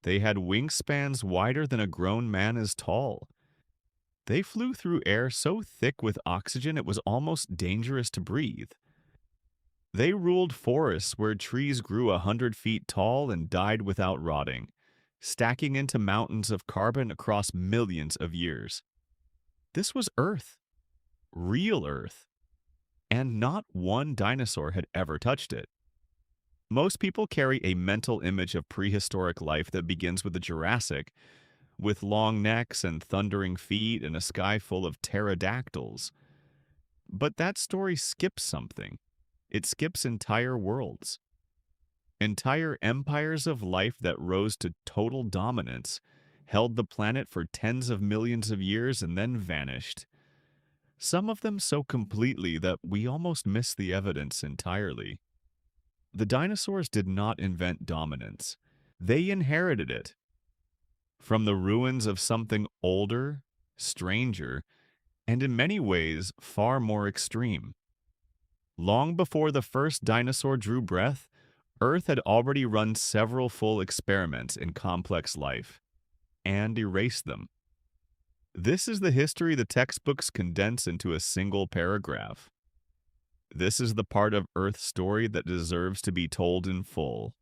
They had wingspans wider than a grown man is tall. They flew through air so thick with oxygen it was almost dangerous to breathe. They ruled forests where trees grew 100 feet tall and died without rotting, stacking into mountains of carbon across millions of years. This was Earth, real Earth, and not one dinosaur had ever touched it. Most people carry a mental image of prehistoric life that begins with the Jurassic, with long necks and thundering feet and a sky full of pterodactyls. But that story skips something. It skips entire worlds, entire empires of life that rose to total dominance, held the planet for tens of millions of years, and then vanished. Some of them so completely that we almost miss the evidence entirely. The dinosaurs did not invent dominance. They inherited it from the ruins of something older, stranger, and in many ways far more extreme. Long before the first dinosaur drew breath, Earth had already run several full experiments in complex life and erased them. This is the history the textbooks condense into a single paragraph. This is the part of Earth's story that deserves to be told in full.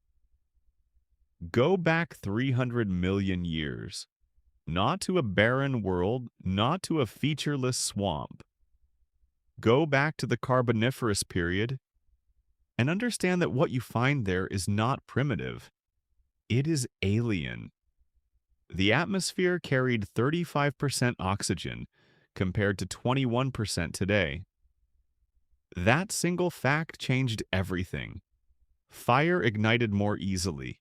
Go back 300 million years, not to a barren world, not to a featureless swamp. Go back to the Carboniferous period and understand that what you find there is not primitive. It is alien. The atmosphere carried 35% oxygen compared to 21% today. That single fact changed everything. Fire ignited more easily,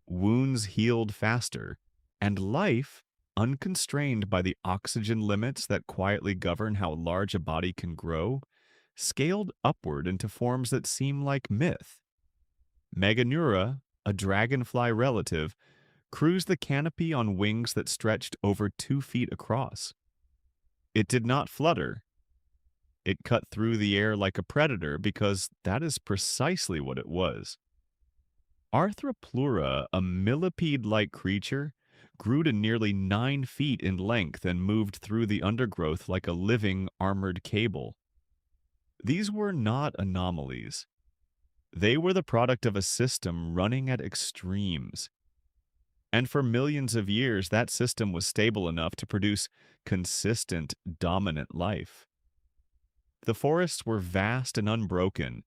wounds healed faster, and life, unconstrained by the oxygen limits that quietly govern how large a body can grow, scaled upward into forms that seem like myth. Meganeura, a dragonfly relative, cruised the canopy on wings that stretched over 2 feet across. It did not flutter. It cut through the air like a predator because that is precisely what it was. Arthropleura, a millipede-like creature, grew to nearly 9 feet in length and moved through the undergrowth like a living armored cable. These were not anomalies. They were the product of a system running at extremes. And for millions of years, that system was stable enough to produce consistent, dominant life. The forests were vast and unbroken.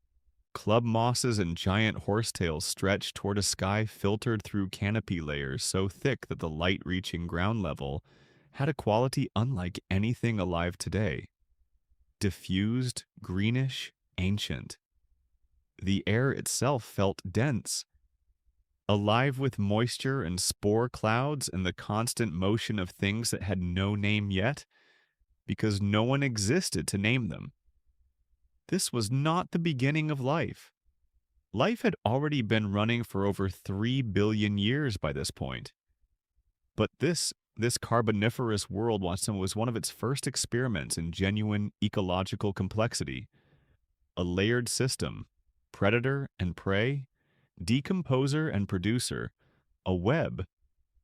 Club mosses and giant horsetails stretched toward a sky filtered through canopy layers so thick that the light reaching ground level had a quality unlike anything alive today. Diffused, greenish, ancient. The air itself felt dense, alive with moisture and spore clouds and the constant motion of things that had no name yet, because no one existed to name them. This was not the beginning of life. Life had already been running for over 3 billion years by this point. But this carboniferous world was one of its first experiments in genuine ecological complexity. A layered system, predator and prey, decomposer and producer, a web,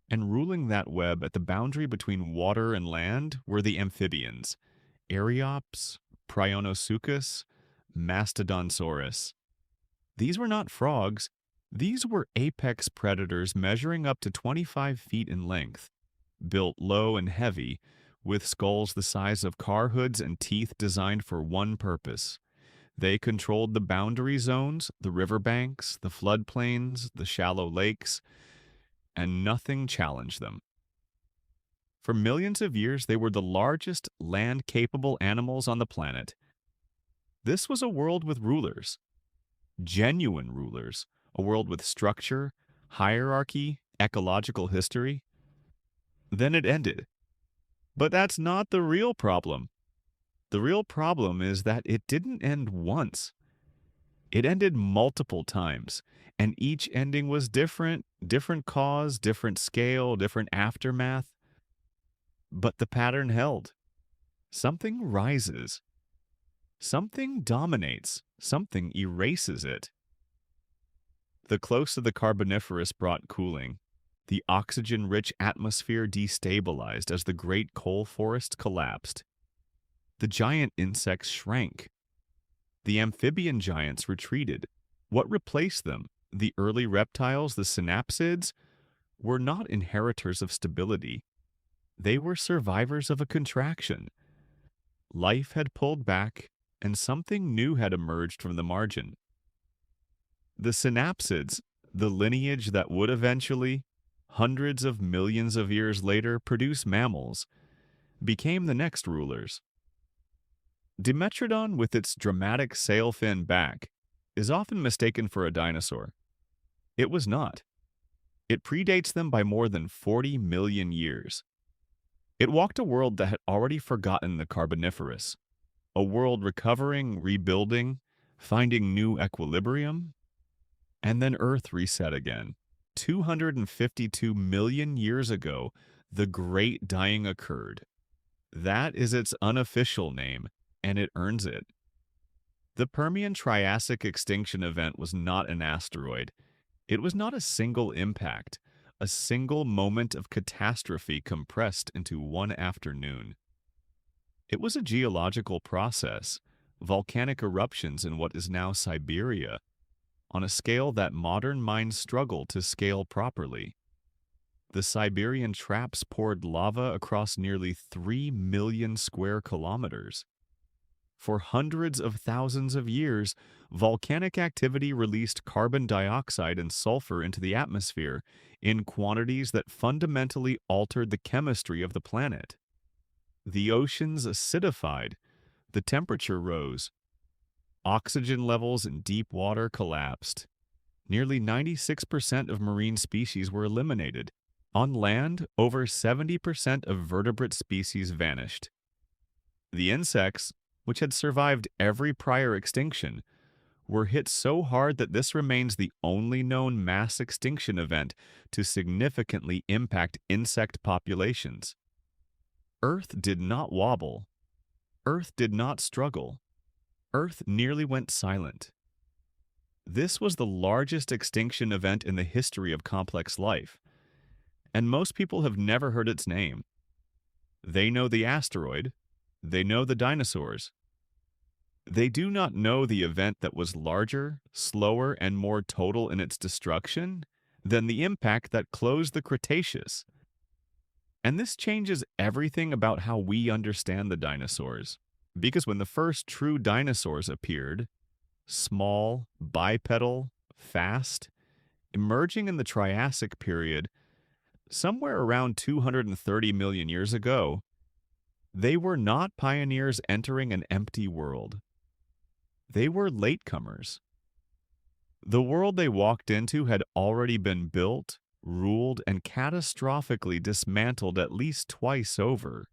and ruling that web at the boundary between water and land were the amphibians, Ariops, Prionosuchus, Mastodonsaurus. These were not frogs. These were apex predators measuring up to 25 feet in length, built low and heavy, with skulls the size of car hoods and teeth designed for one purpose. They controlled the boundary zones, the riverbanks, the floodplains, the shallow lakes, and nothing challenged them. For millions of years, they were the largest land-capable animals on the planet. This was a world with rulers, genuine rulers, a world with structure, hierarchy, ecological history. Then it ended. But that's not the real problem. The real problem is that it didn't end once. It ended multiple times, and each ending was different, different cause, different scale, different aftermath. But the pattern held. Something rises. Something dominates. Something erases it. The close of the Carboniferous brought cooling. The oxygen-rich atmosphere destabilized as the great coal forest collapsed. The giant insects shrank. The amphibian giants retreated. What replaced them, the early reptiles, the synapsids, were not inheritors of stability. They were survivors of a contraction. Life had pulled back, and something new had emerged from the margin. The synapsids, the lineage that would eventually, hundreds of millions of years later, produce mammals, became the next rulers. Dimetrodon, with its dramatic sail fin back, is often mistaken for a dinosaur. It was not. It predates them by more than 40 million years. It walked a world that had already forgotten the Carboniferous, a world recovering, rebuilding, finding new equilibrium, and then Earth reset again. 252 million years ago, the Great Dying occurred. That is its unofficial name, and it earns it. The Permian-Triassic extinction event was not an asteroid. It was not a single impact, a single moment of catastrophe compressed into one afternoon. It was a geological process, volcanic eruptions in what is now Siberia, on a scale that modern minds struggle to scale properly. The Siberian traps poured lava across nearly 3 million square kilometers. For hundreds of thousands of years, volcanic activity released carbon dioxide and sulfur into the atmosphere in quantities that fundamentally altered the chemistry of the planet. The oceans acidified, the temperature rose, oxygen levels in deep water collapsed. Nearly 96% of marine species were eliminated. On land, over 70% of vertebrate species vanished. The insects, which had survived every prior extinction, were hit so hard that this remains the only known mass extinction event to significantly impact insect populations. Earth did not wobble. Earth did not struggle. Earth nearly went silent. This was the largest extinction event in the history of complex life, and most people have never heard its name. They know the asteroid. They know the dinosaurs. They do not know the event that was larger, slower, and more total in its destruction than the impact that closed the Cretaceous. And this changes everything about how we understand the dinosaurs. Because when the first true dinosaurs appeared, small, bipedal, fast, emerging in the Triassic period, somewhere around 230 million years ago, they were not pioneers entering an empty world. They were latecomers. The world they walked into had already been built, ruled, and catastrophically dismantled at least twice over.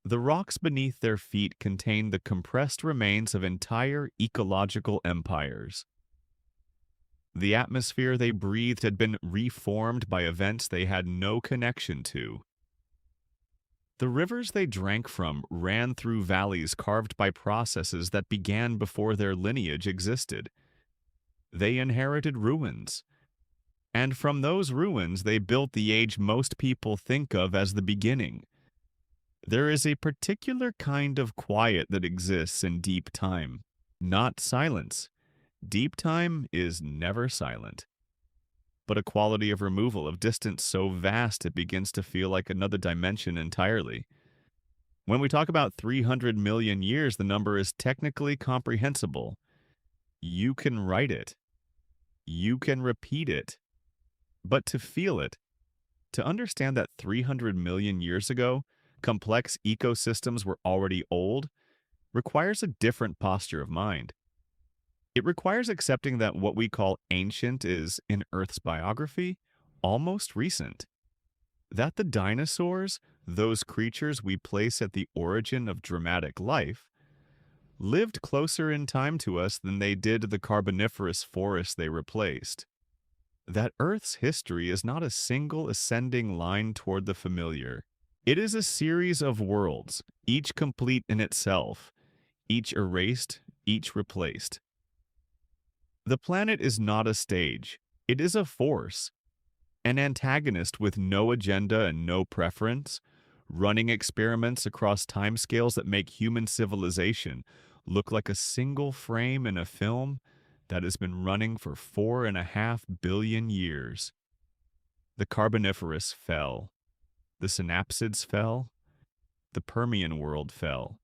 The rocks beneath their feet contained the compressed remains of entire ecological empires. The atmosphere they breathed had been reformed by events they had no connection to. The rivers they drank from ran through valleys carved by processes that began before their lineage existed. They inherited ruins, and from those ruins they built the age most people think of as the beginning. There is a particular kind of quiet that exists in deep time, not silence. Deep time is never silent, but a quality of removal, of distance so vast it begins to feel like another dimension entirely. When we talk about 300 million years, the number is technically comprehensible. You can write it. You can repeat it. But to feel it, to understand that 300 million years ago, complex ecosystems were already old, requires a different posture of mind. It requires accepting that what we call ancient is, in Earth's biography, almost recent. That the dinosaurs, those creatures we place at the origin of dramatic life, lived closer in time to us than they did the Carboniferous forests they replaced. That Earth's history is not a single ascending line toward the familiar. It is a series of worlds, each complete in itself, each erased, each replaced. The planet is not a stage, it is a force. An antagonist with no agenda and no preference, running experiments across timescales that make human civilization look like a single frame in a film that has been running for 4.5 billion years. The Carboniferous fell. The synapsids fell. The Permian world fell.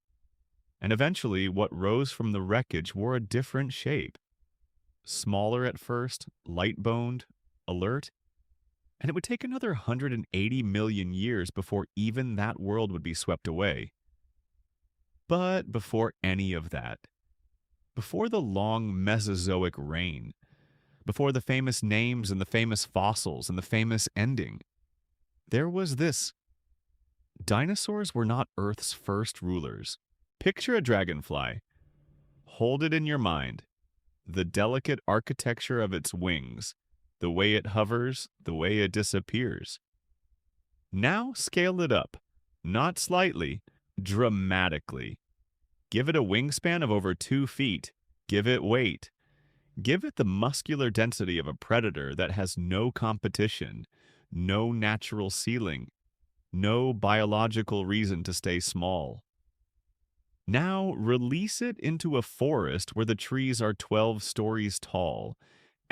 And eventually, what rose from the wreckage wore a different shape. Smaller at first, light-boned, alert, and it would take another 180 million years before even that world would be swept away. But before any of that, before the long Mesozoic reign, before the famous names and the famous fossils and the famous ending, there was this. Dinosaurs were not Earth's first rulers. Picture a dragonfly. Hold it in your mind. The delicate architecture of its wings, the way it hovers, the way it disappears. Now scale it up, not slightly, dramatically. Give it a wingspan of over 2 feet. Give it weight. Give it the muscular density of a predator that has no competition, no natural ceiling, no biological reason to stay small. Now release it into a forest where the trees are 12 stories tall,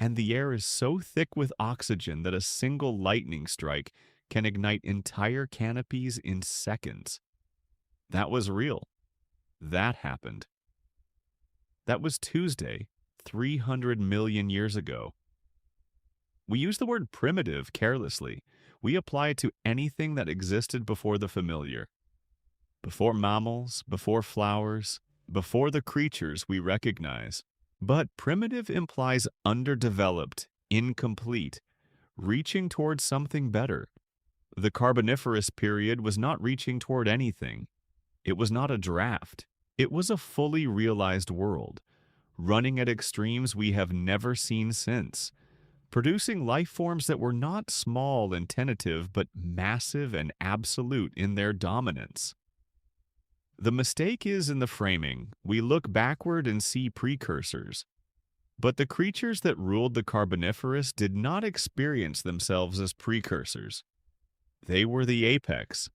and the air is so thick with oxygen that a single lightning strike can ignite entire canopies in seconds. That was real. That happened. That was Tuesday, 300 million years ago. We use the word primitive carelessly. We apply it to anything that existed before the familiar. Before mammals, before flowers, before the creatures we recognize. But primitive implies underdeveloped, incomplete, reaching toward something better. The Carboniferous period was not reaching toward anything. It was not a draft. It was a fully realized world, running at extremes we have never seen since, producing life forms that were not small and tentative, but massive and absolute in their dominance. The mistake is in the framing. We look backward and see precursors. But the creatures that ruled the Carboniferous did not experience themselves as precursors. They were the apex,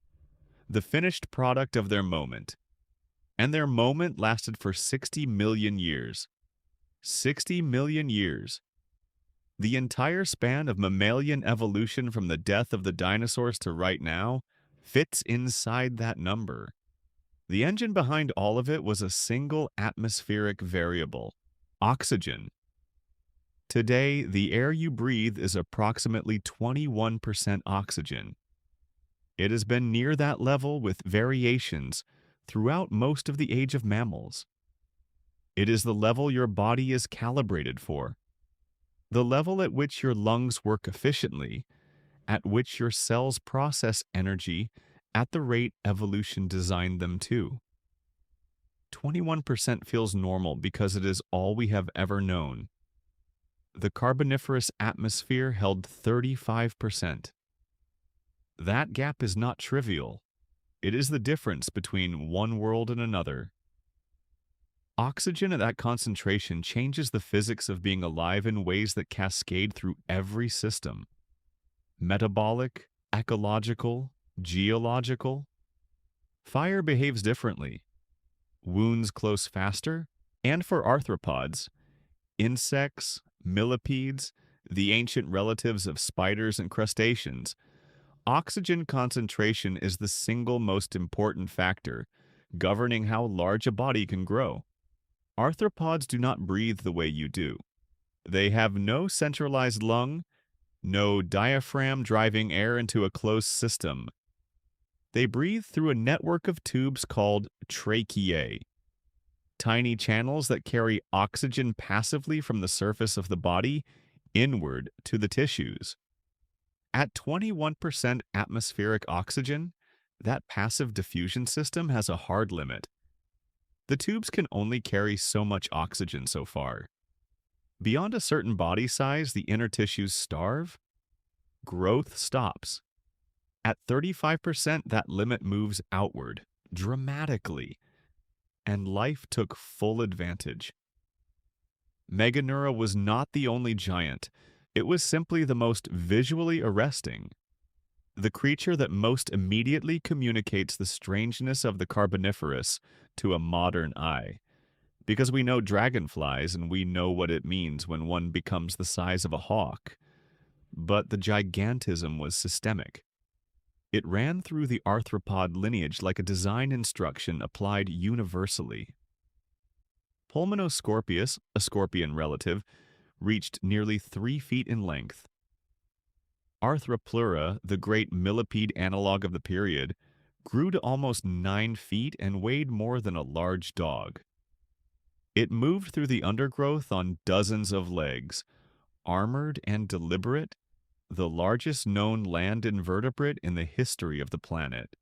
the finished product of their moment. And their moment lasted for 60 million years. 60 million years. The entire span of mammalian evolution from the death of the dinosaurs to right now fits inside that number. The engine behind all of it was a single atmospheric variable, oxygen. Today, the air you breathe is approximately 21% oxygen. It has been near that level with variations throughout most of the age of mammals. It is the level your body is calibrated for, the level at which your lungs work efficiently, at which your cells process energy at the rate evolution designed them to. 21% feels normal because it is all we have ever known. The Carboniferous atmosphere held 35%. That gap is not trivial. It is the difference between one world and another. Oxygen at that concentration changes the physics of being alive in ways that cascade through every system. Metabolic, ecological, geological. Fire behaves differently. Wounds close faster, and for arthropods, insects, millipedes, the ancient relatives of spiders and crustaceans, oxygen concentration is the single most important factor governing how large a body can grow. Arthropods do not breathe the way you do. They have no centralized lung, no diaphragm driving air into a closed system. They breathe through a network of tubes called tracheae, tiny channels that carry oxygen passively from the surface of the body inward to the tissues. At 21% atmospheric oxygen, that passive diffusion system has a hard limit. The tubes can only carry so much oxygen so far. Beyond a certain body size, the inner tissues starve. Growth stops. At 35%, that limit moves outward, dramatically, and life took full advantage. Meganeura was not the only giant. It was simply the most visually arresting, the creature that most immediately communicates the strangeness of the Carboniferous to a modern eye. Because we know dragonflies and we know what it means when one becomes the size of a hawk. But the gigantism was systemic. It ran through the arthropod lineage like a design instruction applied universally. Pulmonoscorpius, a scorpion relative, reached nearly 3 feet in length. Arthropleura, the great millipede analog of the period, grew to almost 9 feet and weighed more than a large dog. It moved through the undergrowth on dozens of legs, armored and deliberate, the largest known land invertebrate in the history of the planet.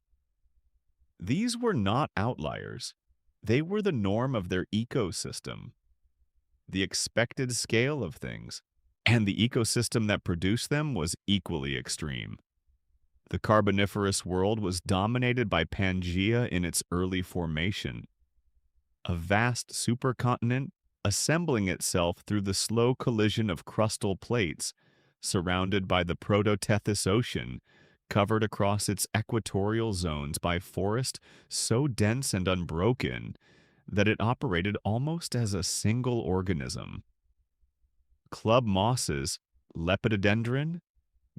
These were not outliers. They were the norm of their ecosystem, the expected scale of things, and the ecosystem that produced them was equally extreme. The Carboniferous world was dominated by Pangaea in its early formation, a vast supercontinent assembling itself through the slow collision of crustal plates, surrounded by the Prototethys Ocean, covered across its equatorial zones by forest so dense and unbroken that it operated almost as a single organism. Club mosses, Lepidodendron,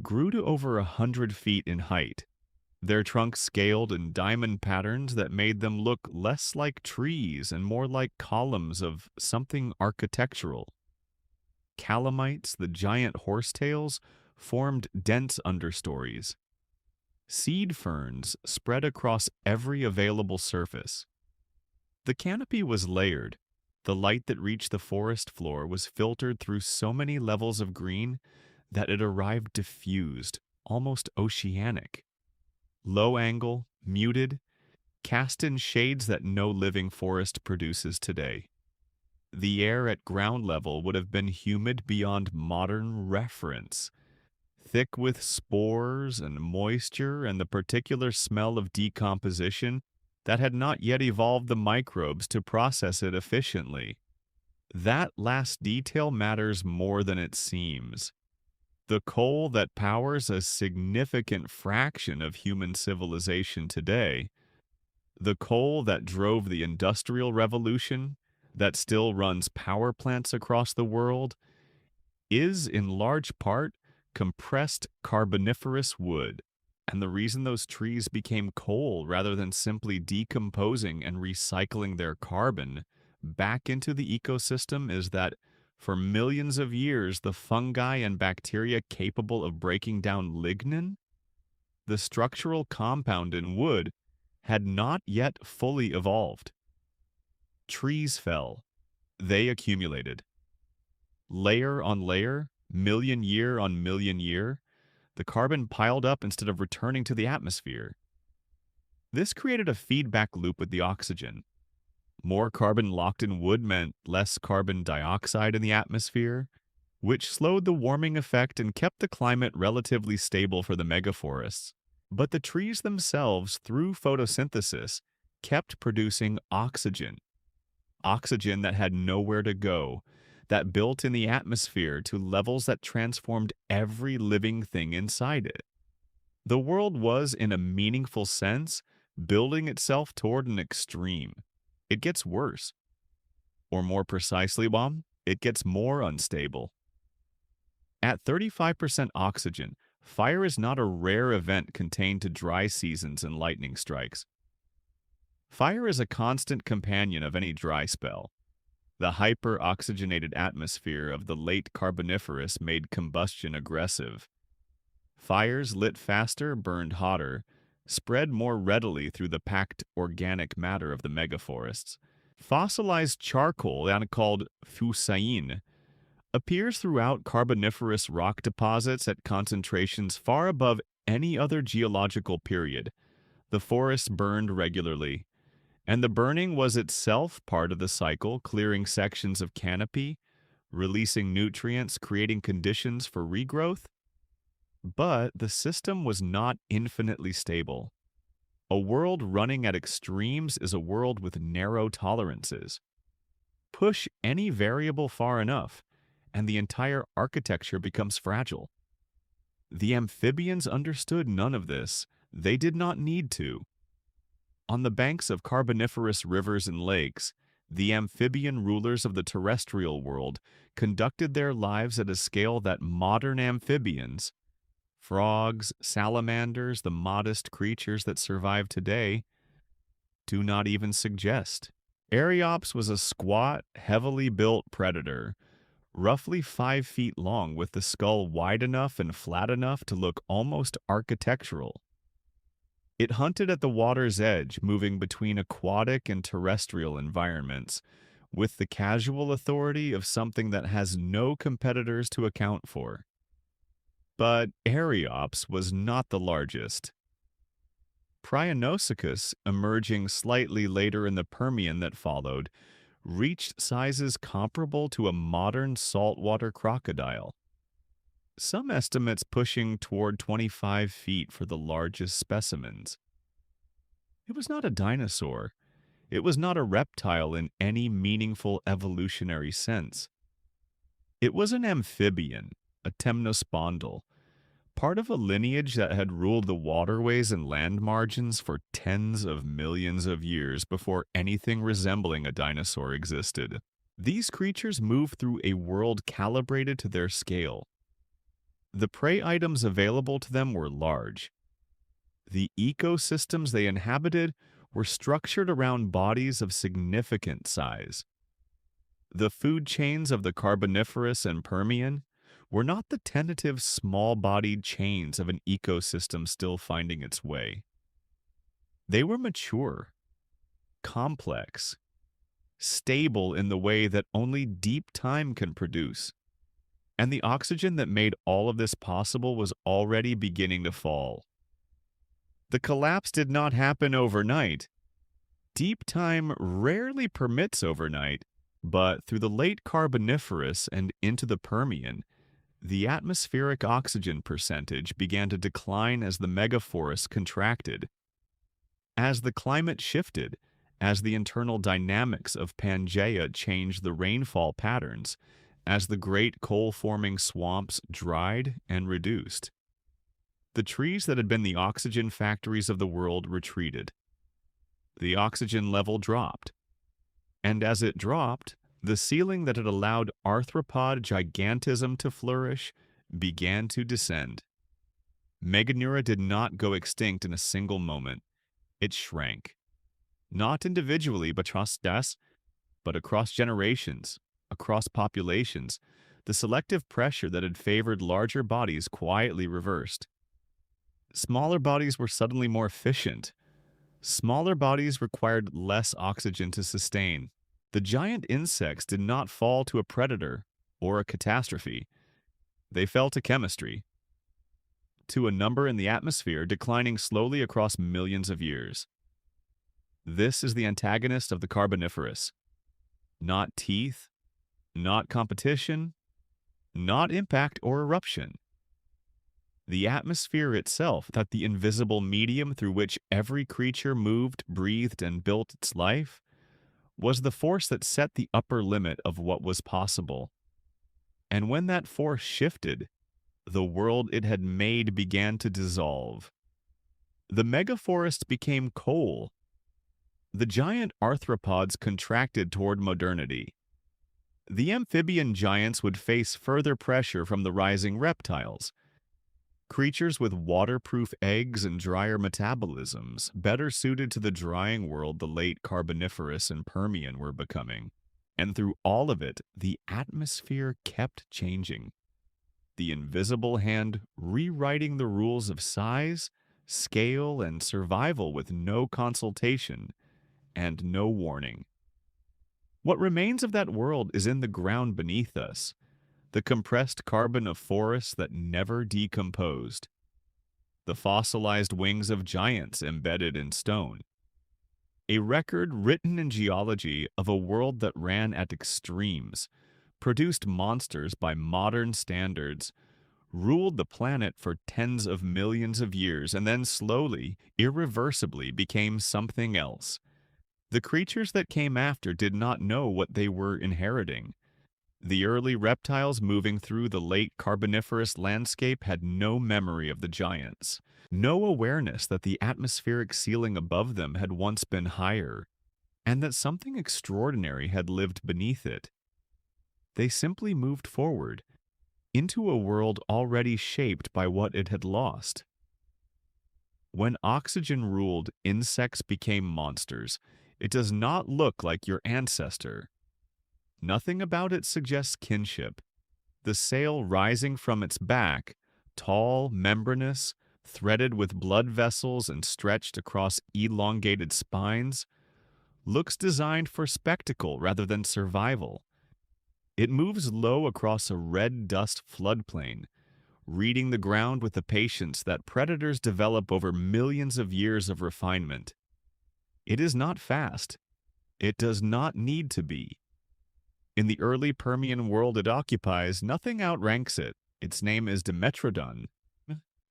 grew to over 100 feet in height, their trunks scaled in diamond patterns that made them look less like trees and more like columns of something architectural. Calamites, the giant horsetails, formed dense understories. Seed ferns spread across every available surface. The canopy was layered. The light that reached the forest floor was filtered through so many levels of green that it arrived diffused, almost oceanic. Low angle, muted, cast in shades that no living forest produces today. The air at ground level would have been humid beyond modern reference, thick with spores and moisture and the particular smell of decomposition that had not yet evolved the microbes to process it efficiently. That last detail matters more than it seems. The coal that powers a significant fraction of human civilization today, the coal that drove the Industrial Revolution, that still runs power plants across the world, is in large part compressed carboniferous wood. And the reason those trees became coal rather than simply decomposing and recycling their carbon back into the ecosystem is that for millions of years, the fungi and bacteria capable of breaking down lignin, the structural compound in wood, had not yet fully evolved. Trees fell. They accumulated. Layer on layer, million year on million year, the carbon piled up instead of returning to the atmosphere. This created a feedback loop with the oxygen. More carbon locked in wood meant less carbon dioxide in the atmosphere, which slowed the warming effect and kept the climate relatively stable for the megaforests. But the trees themselves, through photosynthesis, kept producing oxygen. Oxygen that had nowhere to go, that built in the atmosphere to levels that transformed every living thing inside it. The world was, in a meaningful sense, building itself toward an extreme. It gets worse. Or more precisely, it gets more unstable. At 35% oxygen, fire is not a rare event contained to dry seasons and lightning strikes. Fire is a constant companion of any dry spell. The hyper-oxygenated atmosphere of the late Carboniferous made combustion aggressive. Fires lit faster, burned hotter, spread more readily through the packed organic matter of the megaforests. Fossilized charcoal, called fusain, appears throughout Carboniferous rock deposits at concentrations far above any other geological period. The forests burned regularly, and the burning was itself part of the cycle, clearing sections of canopy, releasing nutrients, creating conditions for regrowth. But the system was not infinitely stable. A world running at extremes is a world with narrow tolerances. Push any variable far enough, and the entire architecture becomes fragile. The amphibians understood none of this. They did not need to. On the banks of carboniferous rivers and lakes, the amphibian rulers of the terrestrial world conducted their lives at a scale that modern amphibians, frogs, salamanders, the modest creatures that survive today, do not even suggest. Ariops was a squat, heavily built predator, roughly 5 feet long with the skull wide enough and flat enough to look almost architectural. It hunted at the water's edge, moving between aquatic and terrestrial environments, with the casual authority of something that has no competitors to account for. But Ariops was not the largest. Prionosuchus, emerging slightly later in the Permian that followed, reached sizes comparable to a modern saltwater crocodile. Some estimates pushing toward 25 feet for the largest specimens. It was not a dinosaur. It was not a reptile in any meaningful evolutionary sense. It was an amphibian, a temnospondyle, part of a lineage that had ruled the waterways and land margins for tens of millions of years before anything resembling a dinosaur existed. These creatures moved through a world calibrated to their scale. The prey items available to them were large. The ecosystems they inhabited were structured around bodies of significant size. The food chains of the Carboniferous and Permian were not the tentative small-bodied chains of an ecosystem still finding its way. They were mature, complex, stable in the way that only deep time can produce. And the oxygen that made all of this possible was already beginning to fall. The collapse did not happen overnight. Deep time rarely permits overnight, but through the late Carboniferous and into the Permian, the atmospheric oxygen percentage began to decline as the megaforests contracted. As the climate shifted, as the internal dynamics of Pangaea changed the rainfall patterns, as the great coal-forming swamps dried and reduced. The trees that had been the oxygen factories of the world retreated. The oxygen level dropped. And as it dropped, the ceiling that had allowed arthropod gigantism to flourish began to descend. Meganeura did not go extinct in a single moment. It shrank. Not individually, but across generations, across populations, the selective pressure that had favored larger bodies quietly reversed. Smaller bodies were suddenly more efficient. Smaller bodies required less oxygen to sustain. The giant insects did not fall to a predator or a catastrophe. They fell to chemistry, to a number in the atmosphere declining slowly across millions of years. This is the antagonist of the Carboniferous. Not teeth, not competition, not impact or eruption. The atmosphere itself, that the invisible medium through which every creature moved, breathed, and built its life, was the force that set the upper limit of what was possible. And when that force shifted, the world it had made began to dissolve. The megaforests became coal. The giant arthropods contracted toward modernity. The amphibian giants would face further pressure from the rising reptiles. Creatures with waterproof eggs and drier metabolisms, better suited to the drying world the late Carboniferous and Permian were becoming. And through all of it, the atmosphere kept changing. The invisible hand rewriting the rules of size, scale, and survival with no consultation and no warning. What remains of that world is in the ground beneath us, the compressed carbon of forests that never decomposed, the fossilized wings of giants embedded in stone. A record written in geology of a world that ran at extremes, produced monsters by modern standards, ruled the planet for tens of millions of years, and then slowly, irreversibly became something else. The creatures that came after did not know what they were inheriting. The early reptiles moving through the late Carboniferous landscape had no memory of the giants, no awareness that the atmospheric ceiling above them had once been higher, and that something extraordinary had lived beneath it. They simply moved forward, into a world already shaped by what it had lost. When oxygen ruled, insects became monsters. It does not look like your ancestor. Nothing about it suggests kinship. The sail rising from its back, tall, membranous, threaded with blood vessels and stretched across elongated spines, looks designed for spectacle rather than survival. It moves low across a red dust floodplain, reading the ground with the patience that predators develop over millions of years of refinement. It is not fast. It does not need to be. In the early Permian world it occupies, nothing outranks it. Its name is Dimetrodon,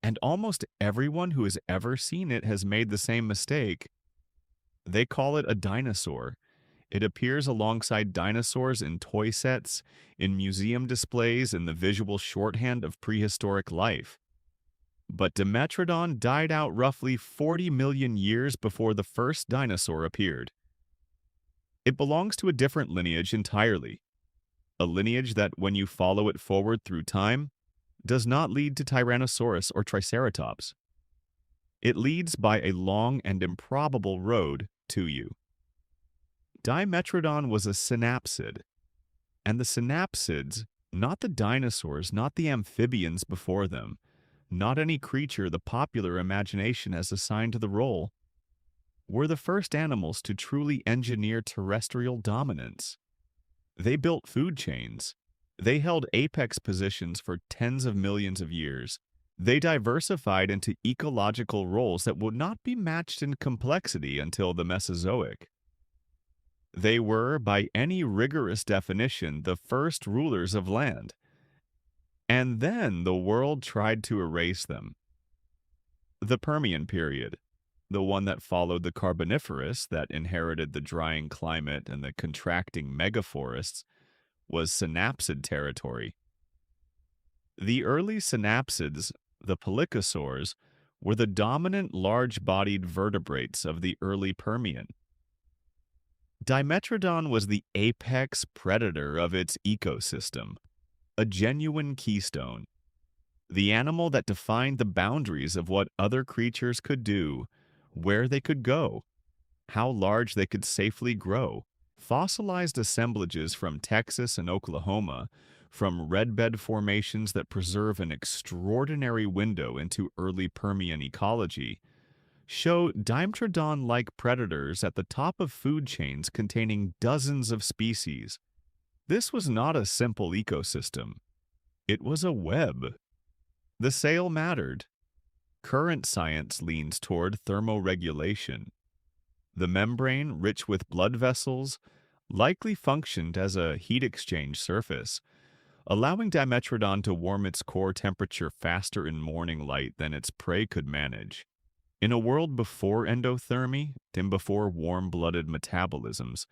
and almost everyone who has ever seen it has made the same mistake. They call it a dinosaur. It appears alongside dinosaurs in toy sets, in museum displays, in the visual shorthand of prehistoric life. But Dimetrodon died out roughly 40 million years before the first dinosaur appeared. It belongs to a different lineage entirely, a lineage that, when you follow it forward through time, does not lead to Tyrannosaurus or Triceratops. It leads by a long and improbable road to you. Dimetrodon was a synapsid, and the synapsids, not the dinosaurs, not the amphibians before them, not any creature the popular imagination has assigned to the role, were the first animals to truly engineer terrestrial dominance. They built food chains. They held apex positions for tens of millions of years. They diversified into ecological roles that would not be matched in complexity until the Mesozoic. They were, by any rigorous definition, the first rulers of land. And then the world tried to erase them. The Permian period, the one that followed the Carboniferous, that inherited the drying climate and the contracting megaforests, was synapsid territory. The early synapsids, the pelycosaurs, were the dominant large-bodied vertebrates of the early Permian. Dimetrodon was the apex predator of its ecosystem, a genuine keystone, the animal that defined the boundaries of what other creatures could do, where they could go, how large they could safely grow. Fossilized assemblages from Texas and Oklahoma, from redbed formations that preserve an extraordinary window into early Permian ecology, show Dimetrodon-like predators at the top of food chains containing dozens of species. This was not a simple ecosystem. It was a web. The sail mattered. Current science leans toward thermoregulation. The membrane, rich with blood vessels, likely functioned as a heat exchange surface, allowing Dimetrodon to warm its core temperature faster in morning light than its prey could manage. In a world before endothermy and before warm-blooded metabolisms,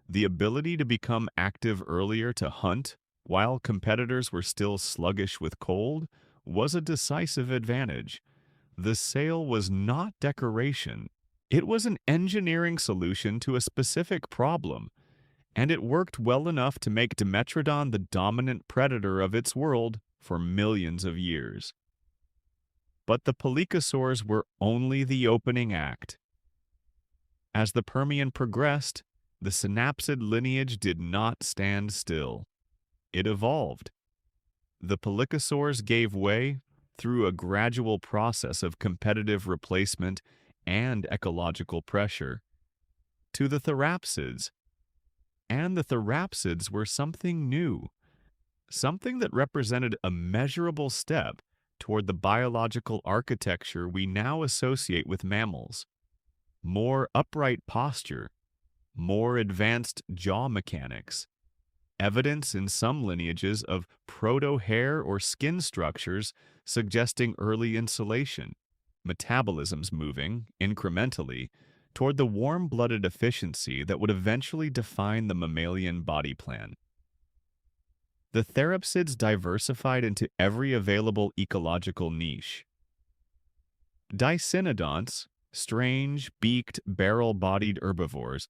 the ability to become active earlier to hunt while competitors were still sluggish with cold was a decisive advantage. The sail was not decoration. It was an engineering solution to a specific problem, and it worked well enough to make Dimetrodon the dominant predator of its world for millions of years. But the pelycosaurs were only the opening act. As the Permian progressed, the synapsid lineage did not stand still. It evolved. The pelycosaurs gave way through a gradual process of competitive replacement and ecological pressure to the therapsids. And the therapsids were something new, something that represented a measurable step toward the biological architecture we now associate with mammals. More upright posture, more advanced jaw mechanics, evidence in some lineages of proto-hair or skin structures suggesting early insulation, metabolisms moving, incrementally, toward the warm-blooded efficiency that would eventually define the mammalian body plan. The therapsids diversified into every available ecological niche. Dicynodonts, strange, beaked, barrel-bodied herbivores,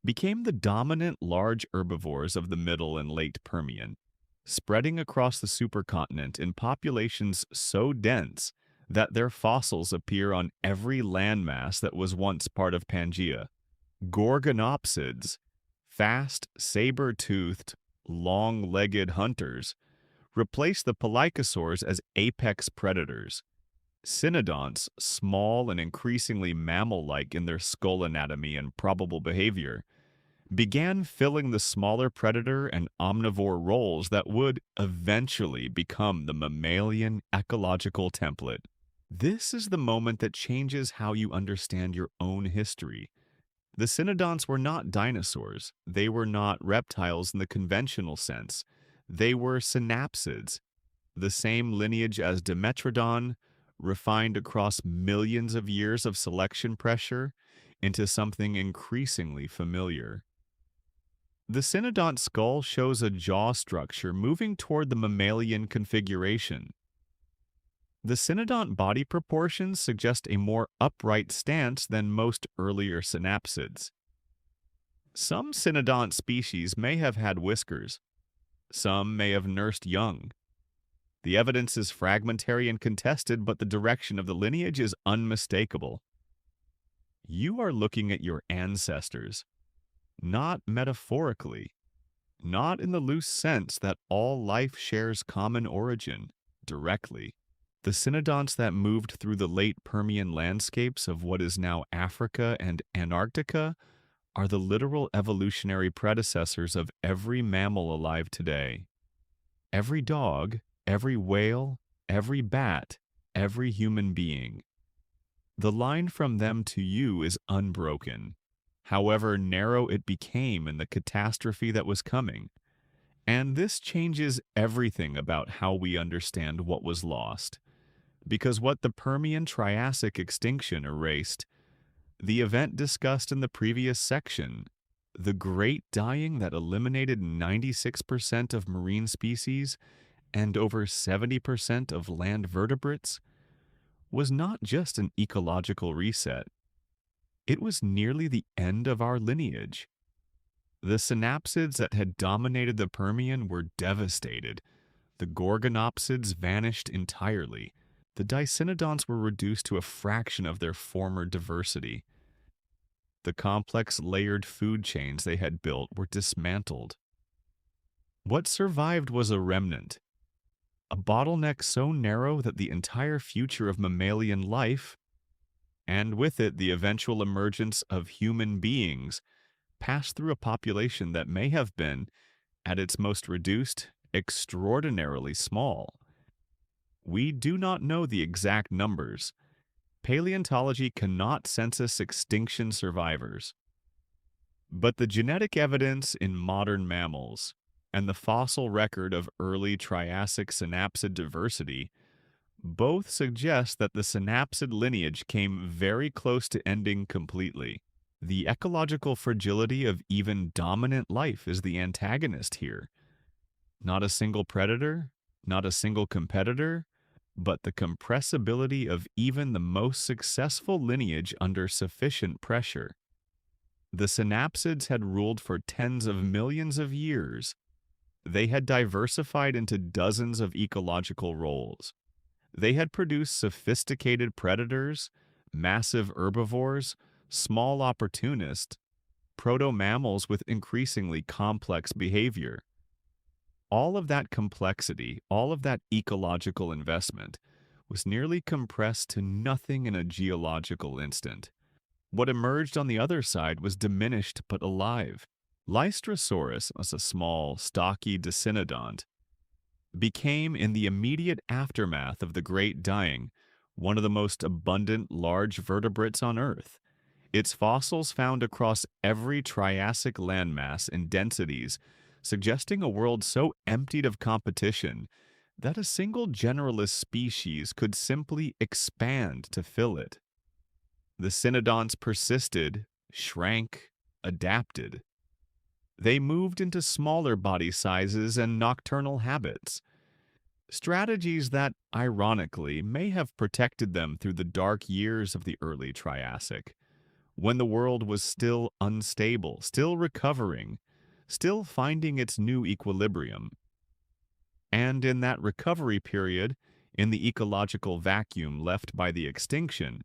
became the dominant large herbivores of the Middle and Late Permian, spreading across the supercontinent in populations so dense that their fossils appear on every landmass that was once part of Pangaea. Gorgonopsids, fast, saber-toothed, long-legged hunters, replaced the pelycosaurs as apex predators. Cynodonts, small and increasingly mammal-like in their skull anatomy and probable behavior, began filling the smaller predator and omnivore roles that would eventually become the mammalian ecological template. This is the moment that changes how you understand your own history. The cynodonts were not dinosaurs. They were not reptiles in the conventional sense. They were synapsids, the same lineage as Dimetrodon, refined across millions of years of selection pressure into something increasingly familiar. The cynodont skull shows a jaw structure moving toward the mammalian configuration. The cynodont body proportions suggest a more upright stance than most earlier synapsids. Some cynodont species may have had whiskers. Some may have nursed young. The evidence is fragmentary and contested, but the direction of the lineage is unmistakable. You are looking at your ancestors, not metaphorically, not in the loose sense that all life shares common origin, directly. The cynodonts that moved through the late Permian landscapes of what is now Africa and Antarctica are the literal evolutionary predecessors of every mammal alive today. Every dog, every whale, every bat, every human being. The line from them to you is unbroken, however narrow it became in the catastrophe that was coming. And this changes everything about how we understand what was lost. Because what the Permian-Triassic extinction erased, the event discussed in the previous section, the great dying that eliminated 96% of marine species and over 70% of land vertebrates, was not just an ecological reset. It was nearly the end of our lineage. The synapsids that had dominated the Permian were devastated. The gorgonopsids vanished entirely. The dicynodonts were reduced to a fraction of their former diversity. The complex layered food chains they had built were dismantled. What survived was a remnant, a bottleneck so narrow that the entire future of mammalian life, and with it the eventual emergence of human beings, passed through a population that may have been, at its most reduced, extraordinarily small. We do not know the exact numbers. Paleontology cannot census extinction survivors. But the genetic evidence in modern mammals and the fossil record of early Triassic synapsid diversity both suggest that the synapsid lineage came very close to ending completely. The ecological fragility of even dominant life is the antagonist here. Not a single predator, not a single competitor, but the compressibility of even the most successful lineage under sufficient pressure. The synapsids had ruled for tens of millions of years. They had diversified into dozens of ecological roles. They had produced sophisticated predators, massive herbivores, small opportunists, proto-mammals with increasingly complex behavior. All of that complexity, all of that ecological investment, was nearly compressed to nothing in a geological instant. What emerged on the other side was diminished but alive. Lystrosaurus, as a small, stocky dicynodont, became, in the immediate aftermath of the Great Dying, one of the most abundant large vertebrates on Earth. Its fossils found across every Triassic landmass in densities suggesting a world so emptied of competition that a single generalist species could simply expand to fill it. The cynodonts persisted, shrank, adapted. They moved into smaller body sizes and nocturnal habits, strategies that, ironically, may have protected them through the dark years of the early Triassic, when the world was still unstable, still recovering, still finding its new equilibrium. And in that recovery period, in the ecological vacuum left by the extinction,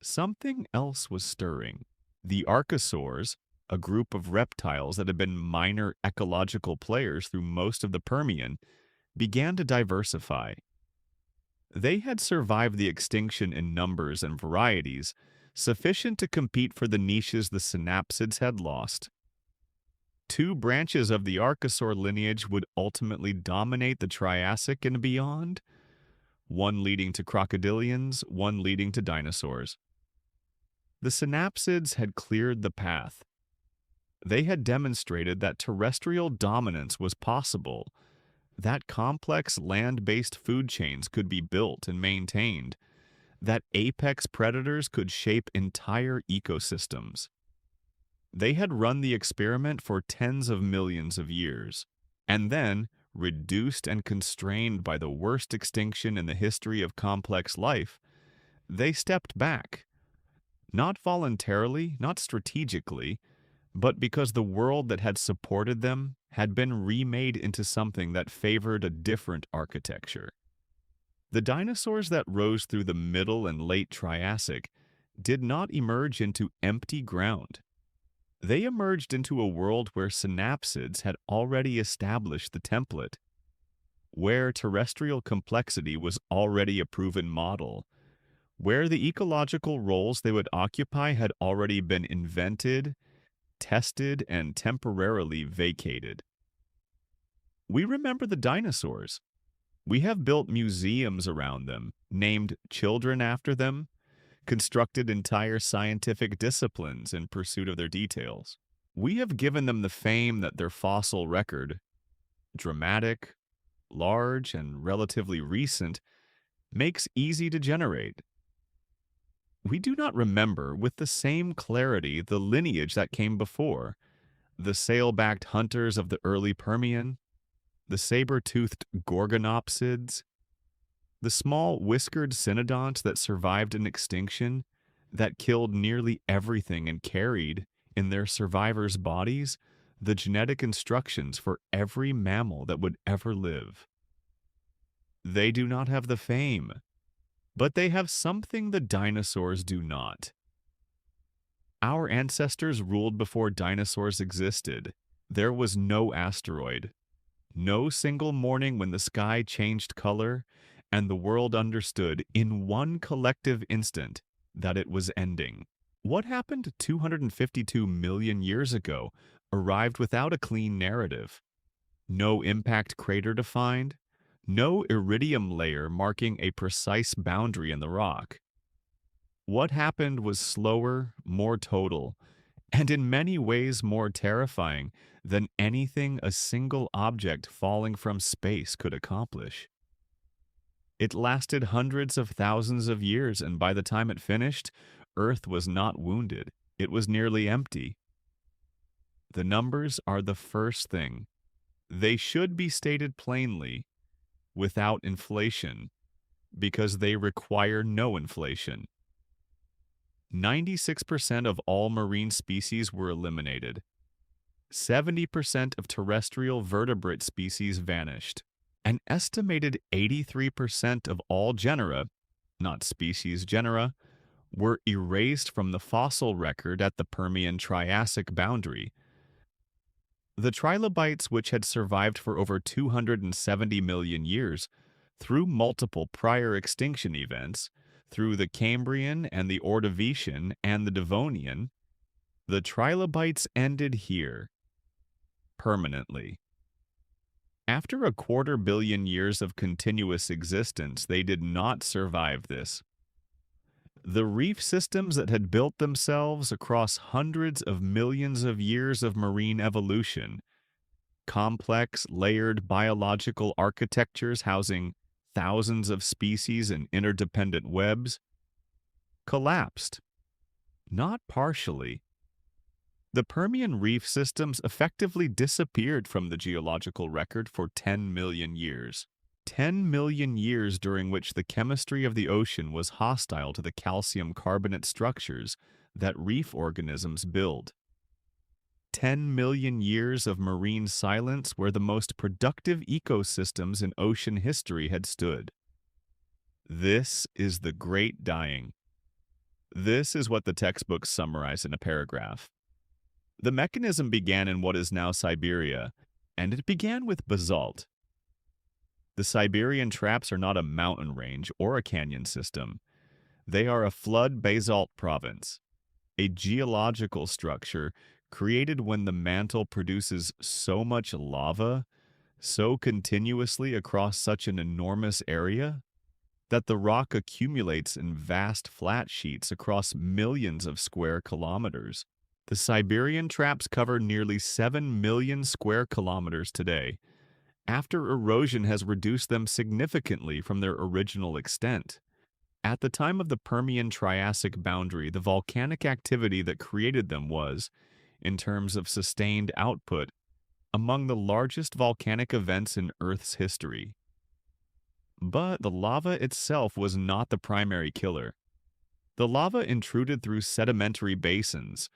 something else was stirring. The archosaurs, a group of reptiles that had been minor ecological players through most of the Permian, began to diversify. They had survived the extinction in numbers and varieties, sufficient to compete for the niches the synapsids had lost. Two branches of the archosaur lineage would ultimately dominate the Triassic and beyond, one leading to crocodilians, one leading to dinosaurs. The synapsids had cleared the path. They had demonstrated that terrestrial dominance was possible, that complex land-based food chains could be built and maintained, that apex predators could shape entire ecosystems. They had run the experiment for tens of millions of years, and then, reduced and constrained by the worst extinction in the history of complex life, they stepped back. Not voluntarily, not strategically, but because the world that had supported them had been remade into something that favored a different architecture. The dinosaurs that rose through the middle and late Triassic did not emerge into empty ground. They emerged into a world where synapsids had already established the template, where terrestrial complexity was already a proven model, where the ecological roles they would occupy had already been invented, tested, and temporarily vacated. We remember the dinosaurs. We have built museums around them, named children after them, constructed entire scientific disciplines in pursuit of their details. We have given them the fame that their fossil record, dramatic, large, and relatively recent, makes easy to generate. We do not remember with the same clarity the lineage that came before, the sail-backed hunters of the early Permian, the saber-toothed gorgonopsids, the small whiskered cynodonts that survived an extinction, that killed nearly everything and carried, in their survivors' bodies, the genetic instructions for every mammal that would ever live. They do not have the fame, but they have something the dinosaurs do not. Our ancestors ruled before dinosaurs existed. There was no asteroid, no single morning when the sky changed color, and the world understood in one collective instant that it was ending. What happened 252 million years ago arrived without a clean narrative. No impact crater defined, no iridium layer marking a precise boundary in the rock. What happened was slower, more total, and in many ways more terrifying than anything a single object falling from space could accomplish. It lasted hundreds of thousands of years, and by the time it finished, Earth was not wounded. It was nearly empty. The numbers are the first thing. They should be stated plainly, without inflation, because they require no inflation. 96% of all marine species were eliminated. 70% of terrestrial vertebrate species vanished. An estimated 83% of all genera, not species genera, were erased from the fossil record at the Permian-Triassic boundary. The trilobites, which had survived for over 270 million years, through multiple prior extinction events, through the Cambrian and the Ordovician and the Devonian, the trilobites ended here, permanently. After a 250 million years of continuous existence, they did not survive this. The reef systems that had built themselves across hundreds of millions of years of marine evolution, complex, layered biological architectures housing thousands of species in interdependent webs, collapsed. Not partially, The Permian reef systems effectively disappeared from the geological record for 10 million years. 10 million years during which the chemistry of the ocean was hostile to the calcium carbonate structures that reef organisms build. 10 million years of marine silence where the most productive ecosystems in ocean history had stood. This is the Great Dying. This is what the textbooks summarize in a paragraph. The mechanism began in what is now Siberia, and it began with basalt. The Siberian traps are not a mountain range or a canyon system. They are a flood basalt province, a geological structure created when the mantle produces so much lava, so continuously across such an enormous area, that the rock accumulates in vast flat sheets across millions of square kilometers. The Siberian traps cover nearly 7 million square kilometers today, after erosion has reduced them significantly from their original extent. At the time of the Permian-Triassic boundary, the volcanic activity that created them was, in terms of sustained output, among the largest volcanic events in Earth's history. But the lava itself was not the primary killer. The lava intruded through sedimentary basins,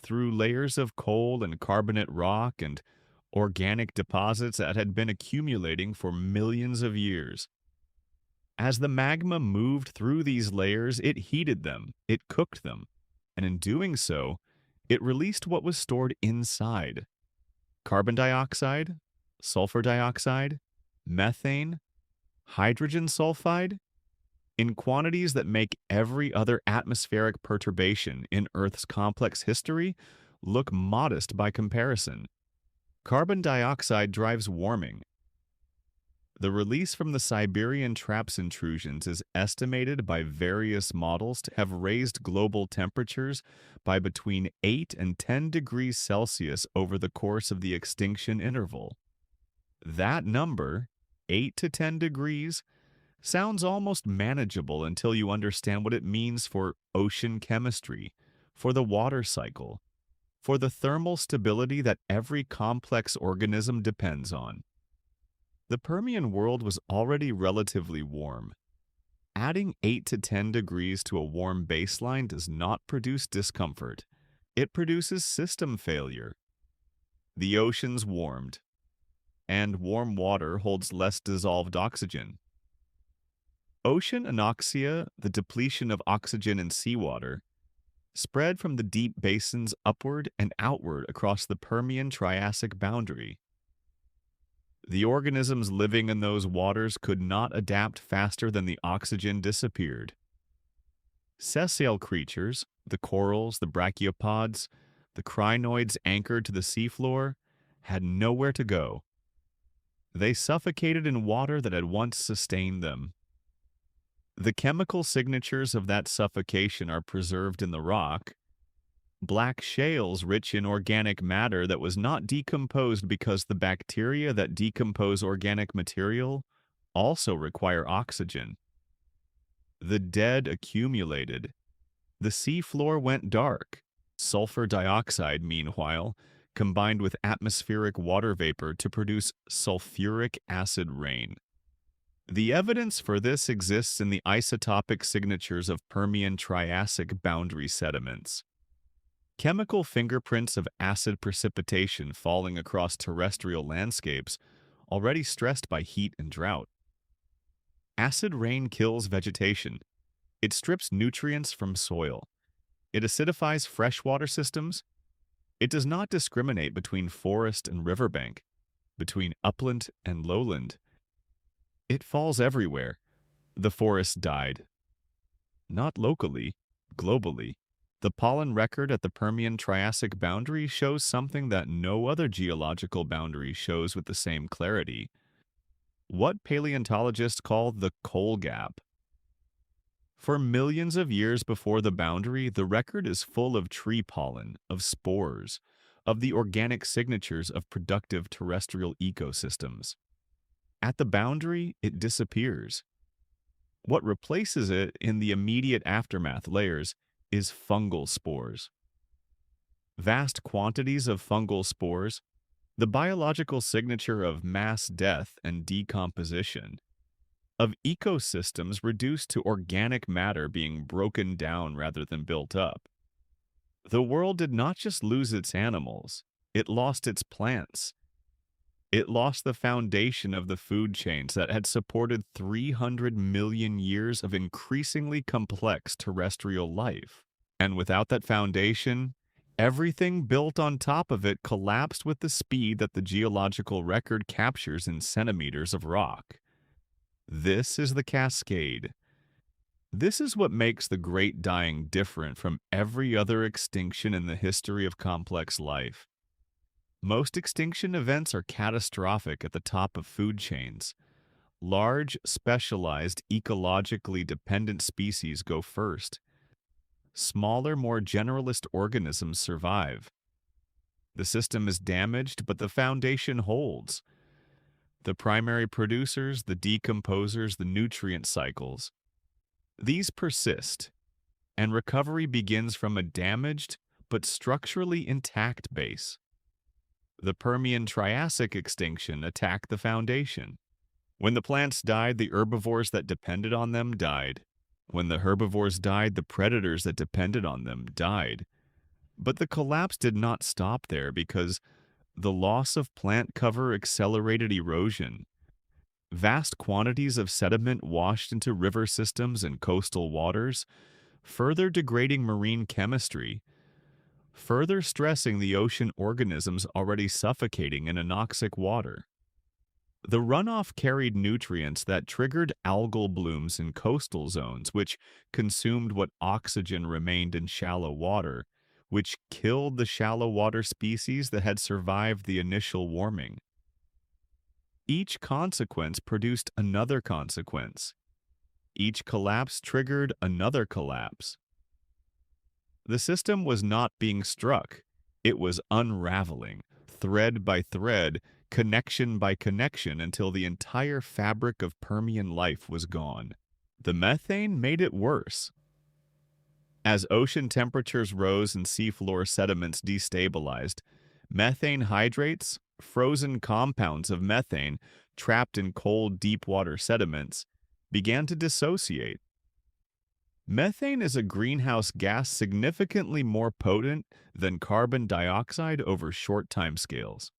through layers of coal and carbonate rock and organic deposits that had been accumulating for millions of years. As the magma moved through these layers, it heated them, it cooked them, and in doing so, it released what was stored inside: carbon dioxide, sulfur dioxide, methane, hydrogen sulfide, in quantities that make every other atmospheric perturbation in Earth's complex history look modest by comparison. Carbon dioxide drives warming. The release from the Siberian traps intrusions is estimated by various models to have raised global temperatures by between 8 and 10 degrees Celsius over the course of the extinction interval. That number, 8 to 10 degrees, sounds almost manageable until you understand what it means for ocean chemistry, for the water cycle, for the thermal stability that every complex organism depends on. The Permian world was already relatively warm. Adding 8 to 10 degrees to a warm baseline does not produce discomfort. It produces system failure. The oceans warmed, and warm water holds less dissolved oxygen. Ocean anoxia, the depletion of oxygen in seawater, spread from the deep basins upward and outward across the Permian-Triassic boundary. The organisms living in those waters could not adapt faster than the oxygen disappeared. Sessile creatures, the corals, the brachiopods, the crinoids anchored to the seafloor, had nowhere to go. They suffocated in water that had once sustained them. The chemical signatures of that suffocation are preserved in the rock. Black shales rich in organic matter that was not decomposed because the bacteria that decompose organic material also require oxygen. The dead accumulated. The seafloor went dark. Sulfur dioxide, meanwhile, combined with atmospheric water vapor to produce sulfuric acid rain. The evidence for this exists in the isotopic signatures of Permian-Triassic boundary sediments. Chemical fingerprints of acid precipitation falling across terrestrial landscapes already stressed by heat and drought. Acid rain kills vegetation. It strips nutrients from soil. It acidifies freshwater systems. It does not discriminate between forest and riverbank, between upland and lowland. It falls everywhere. The forest died. Not locally, globally. The pollen record at the Permian-Triassic boundary shows something that no other geological boundary shows with the same clarity. What paleontologists call the coal gap. For millions of years before the boundary, the record is full of tree pollen, of spores, of the organic signatures of productive terrestrial ecosystems. At the boundary, it disappears. What replaces it in the immediate aftermath layers is fungal spores. vast quantities of fungal spores, the biological signature of mass death and decomposition, of ecosystems reduced to organic matter being broken down rather than built up. The world did not just lose its animals, it lost its plants. It lost the foundation of the food chains that had supported 300 million years of increasingly complex terrestrial life. And without that foundation, everything built on top of it collapsed with the speed that the geological record captures in centimeters of rock. This is the cascade. This is what makes the Great Dying different from every other extinction in the history of complex life. Most extinction events are catastrophic at the top of food chains. Large, specialized, ecologically dependent species go first. Smaller, more generalist organisms survive. The system is damaged, but the foundation holds. The primary producers, the decomposers, the nutrient cycles. These persist, and recovery begins from a damaged but structurally intact base. The Permian-Triassic extinction attacked the foundation. When the plants died, the herbivores that depended on them died. When the herbivores died, the predators that depended on them died. But the collapse did not stop there because the loss of plant cover accelerated erosion. Vast quantities of sediment washed into river systems and coastal waters, further degrading marine chemistry, further stressing the ocean organisms already suffocating in anoxic water. The runoff carried nutrients that triggered algal blooms in coastal zones, which consumed what oxygen remained in shallow water, which killed the shallow water species that had survived the initial warming. Each consequence produced another consequence. Each collapse triggered another collapse. The system was not being struck. It was unraveling, thread by thread, connection by connection, until the entire fabric of Permian life was gone. The methane made it worse. As ocean temperatures rose and seafloor sediments destabilized, methane hydrates, frozen compounds of methane trapped in cold, deep-water sediments, began to dissociate. Methane is a greenhouse gas significantly more potent than carbon dioxide over short timescales.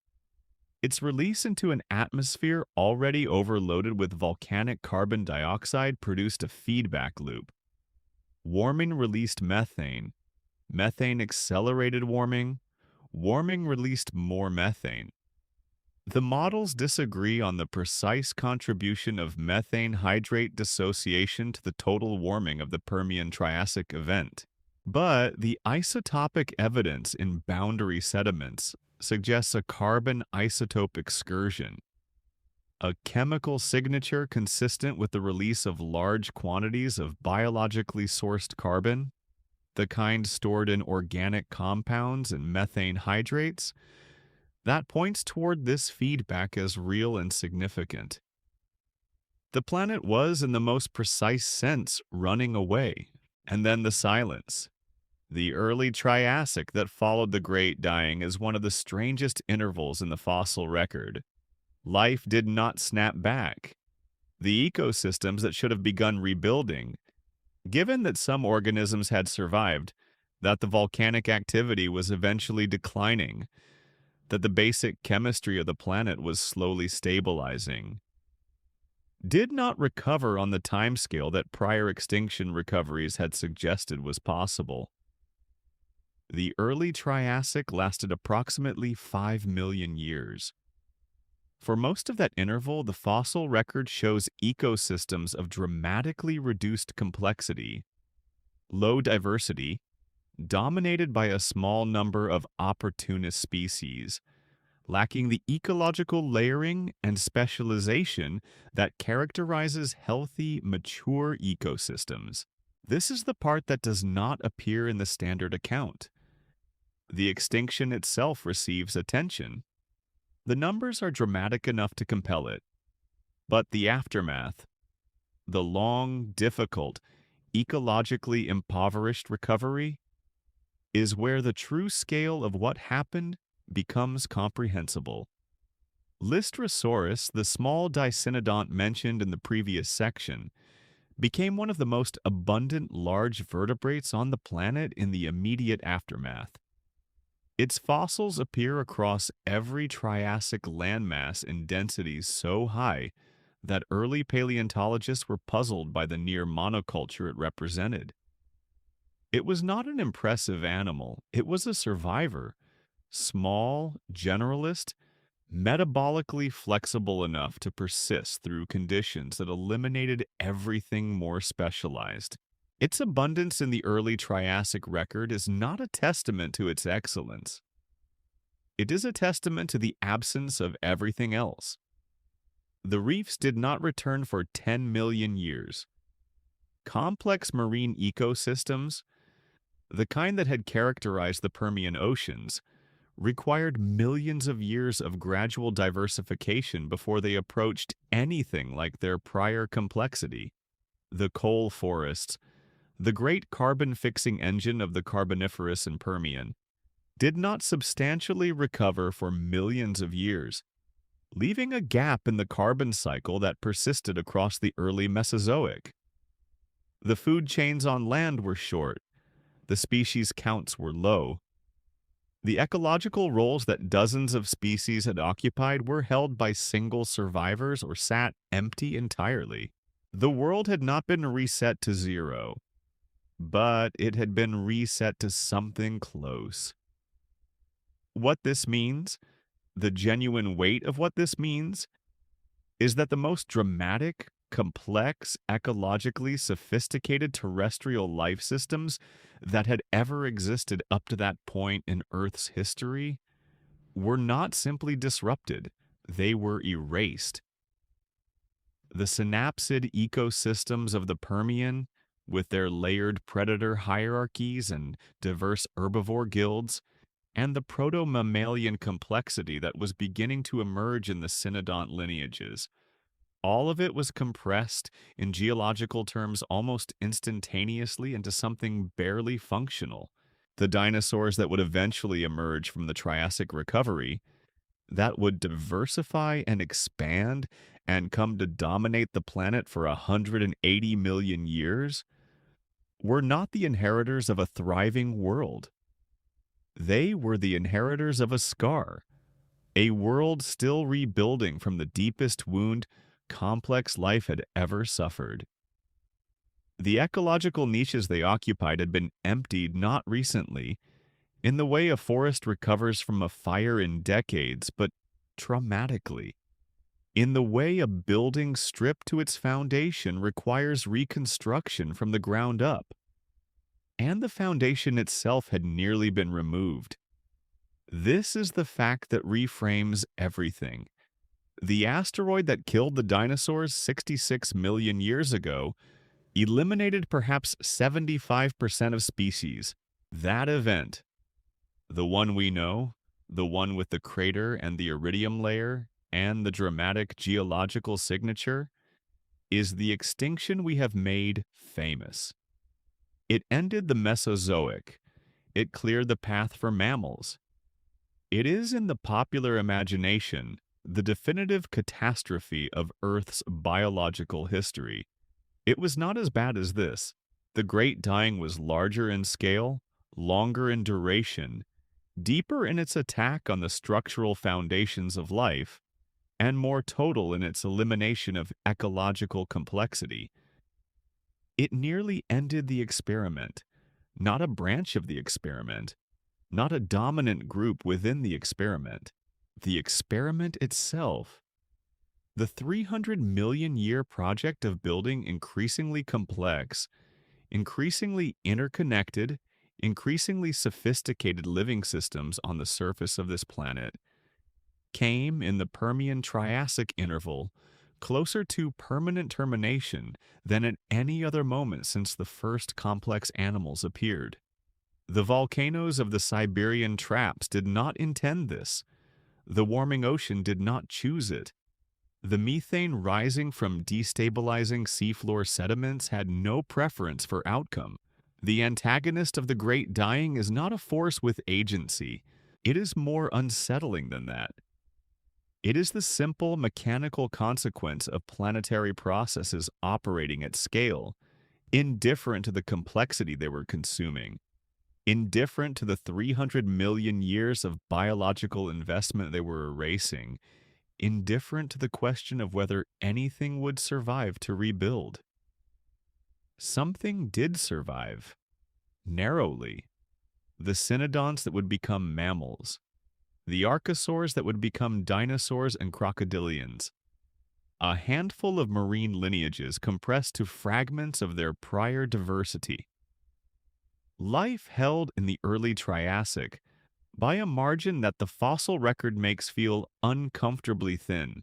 Its release into an atmosphere already overloaded with volcanic carbon dioxide produced a feedback loop. Warming released methane. Methane accelerated warming. Warming released more methane. The models disagree on the precise contribution of methane hydrate dissociation to the total warming of the Permian-Triassic event. But the isotopic evidence in boundary sediments suggests a carbon isotope excursion, a chemical signature consistent with the release of large quantities of biologically sourced carbon, the kind stored in organic compounds and methane hydrates, that points toward this feedback as real and significant. The planet was, in the most precise sense, running away, and then the silence. The early Triassic that followed the Great Dying is one of the strangest intervals in the fossil record. Life did not snap back. The ecosystems that should have begun rebuilding, given that some organisms had survived, that the volcanic activity was eventually declining, that the basic chemistry of the planet was slowly stabilizing, did not recover on the timescale that prior extinction recoveries had suggested was possible. The early Triassic lasted approximately 5 million years. For most of that interval, the fossil record shows ecosystems of dramatically reduced complexity, low diversity, dominated by a small number of opportunist species, lacking the ecological layering and specialization that characterizes healthy, mature ecosystems. This is the part that does not appear in the standard account. The extinction itself receives attention. The numbers are dramatic enough to compel it, but the aftermath, the long, difficult, ecologically impoverished recovery, is where the true scale of what happened becomes comprehensible. Lystrosaurus, the small dicynodont mentioned in the previous section, became one of the most abundant large vertebrates on the planet in the immediate aftermath. Its fossils appear across every Triassic landmass in densities so high that early paleontologists were puzzled by the near monoculture it represented. It was not an impressive animal, it was a survivor, small, generalist, metabolically flexible enough to persist through conditions that eliminated everything more specialized. Its abundance in the early Triassic record is not a testament to its excellence. It is a testament to the absence of everything else. The reefs did not return for 10 million years. Complex marine ecosystems, the kind that had characterized the Permian oceans, required millions of years of gradual diversification before they approached anything like their prior complexity. The coal forests, the great carbon-fixing engine of the Carboniferous and Permian, did not substantially recover for millions of years, leaving a gap in the carbon cycle that persisted across the early Mesozoic. The food chains on land were short, the species counts were low. The ecological roles that dozens of species had occupied were held by single survivors or sat empty entirely. The world had not been reset to zero, but it had been reset to something close. What this means, the genuine weight of what this means, is that the most dramatic, complex, ecologically sophisticated terrestrial life systems that had ever existed up to that point in Earth's history were not simply disrupted, they were erased. The synapsid ecosystems of the Permian, with their layered predator hierarchies and diverse herbivore guilds, and the proto-mammalian complexity that was beginning to emerge in the cynodont lineages, all of it was compressed, in geological terms, almost instantaneously into something barely functional. The dinosaurs that would eventually emerge from the Triassic recovery, that would diversify and expand and come to dominate the planet for 180 million years, were not the inheritors of a thriving world. They were the inheritors of a scar, a world still rebuilding from the deepest wound complex life had ever suffered. The ecological niches they occupied had been emptied not recently, in the way a forest recovers from a fire in decades, but traumatically. In the way a building stripped to its foundation requires reconstruction from the ground up. And the foundation itself had nearly been removed. This is the fact that reframes everything. The asteroid that killed the dinosaurs 66 million years ago eliminated perhaps 75% of species. That event, the one we know, the one with the crater and the iridium layer, and the dramatic geological signature, is the extinction we have made famous. It ended the Mesozoic. It cleared the path for mammals. It is, in the popular imagination, the definitive catastrophe of Earth's biological history. It was not as bad as this. The Great Dying was larger in scale, longer in duration, deeper in its attack on the structural foundations of life, and more total in its elimination of ecological complexity. It nearly ended the experiment, not a branch of the experiment, not a dominant group within the experiment itself. The 300 million year project of building increasingly complex, increasingly interconnected, increasingly sophisticated living systems on the surface of this planet came in the Permian-Triassic interval closer to permanent termination than at any other moment since the first complex animals appeared. The volcanoes of the Siberian traps did not intend this. The warming ocean did not choose it. The methane rising from destabilizing seafloor sediments had no preference for outcome. The antagonist of the great dying is not a force with agency. It is more unsettling than that. It is the simple mechanical consequence of planetary processes operating at scale, indifferent to the complexity they were consuming, indifferent to the 300 million years of biological investment they were erasing, indifferent to the question of whether anything would survive to rebuild. Something did survive, narrowly. The cynodonts that would become mammals, the archosaurs that would become dinosaurs and crocodilians, a handful of marine lineages compressed to fragments of their prior diversity. Life held in the early Triassic by a margin that the fossil record makes feel uncomfortably thin.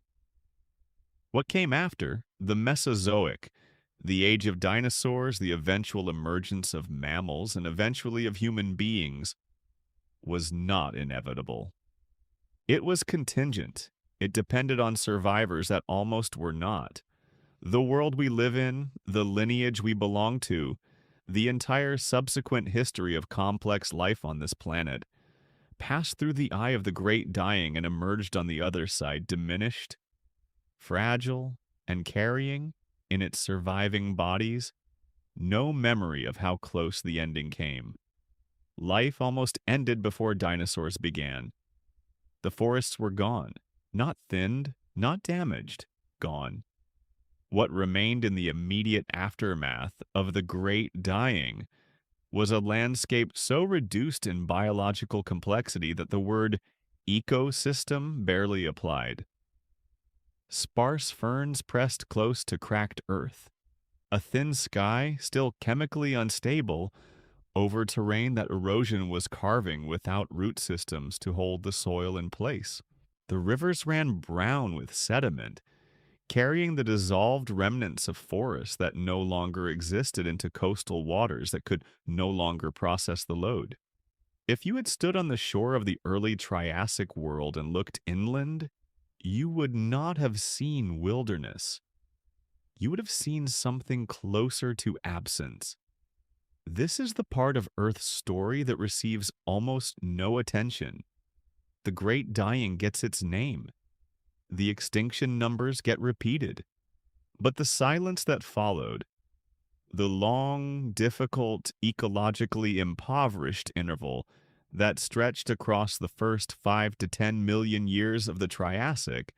What came after, the Mesozoic, the age of dinosaurs, the eventual emergence of mammals, and eventually of human beings, was not inevitable. It was contingent. It depended on survivors that almost were not. The world we live in, the lineage we belong to, the entire subsequent history of complex life on this planet, passed through the eye of the great dying and emerged on the other side diminished, fragile, and carrying, in its surviving bodies, no memory of how close the ending came. Life almost ended before dinosaurs began. The forests were gone, not thinned, not damaged, gone. What remained in the immediate aftermath of the great dying was a landscape so reduced in biological complexity that the word ecosystem barely applied. Sparse ferns pressed close to cracked earth, a thin sky still chemically unstable over terrain that erosion was carving without root systems to hold the soil in place. The rivers ran brown with sediment, carrying the dissolved remnants of forests that no longer existed into coastal waters that could no longer process the load. If you had stood on the shore of the early Triassic world and looked inland, you would not have seen wilderness. You would have seen something closer to absence. This is the part of Earth's story that receives almost no attention. The Great Dying gets its name. The extinction numbers get repeated. But the silence that followed, the long, difficult, ecologically impoverished interval that stretched across the first 5 to 10 million years of the Triassic,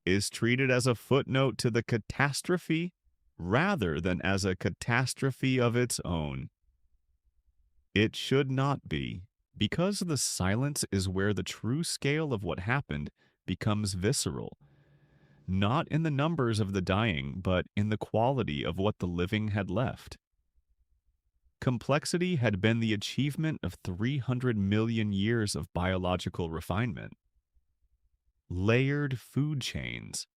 is treated as a footnote to the catastrophe rather than as a catastrophe of its own. It should not be, because the silence is where the true scale of what happened becomes visceral, not in the numbers of the dying, but in the quality of what the living had left. Complexity had been the achievement of 300 million years of biological refinement. Layered food chains,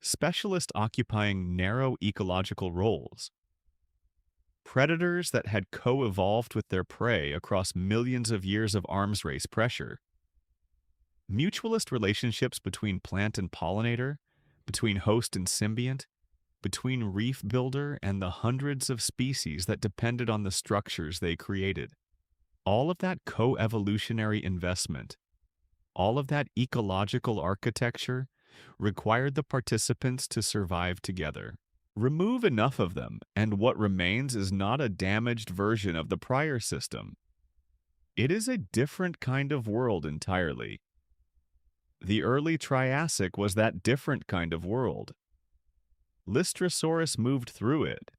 specialists occupying narrow ecological roles, predators that had co-evolved with their prey across millions of years of arms race pressure, mutualist relationships between plant and pollinator, between host and symbiont, between reef builder and the hundreds of species that depended on the structures they created. All of that co-evolutionary investment, all of that ecological architecture required the participants to survive together. Remove enough of them, and what remains is not a damaged version of the prior system. It is a different kind of world entirely. The early Triassic was that different kind of world. Lystrosaurus moved through it.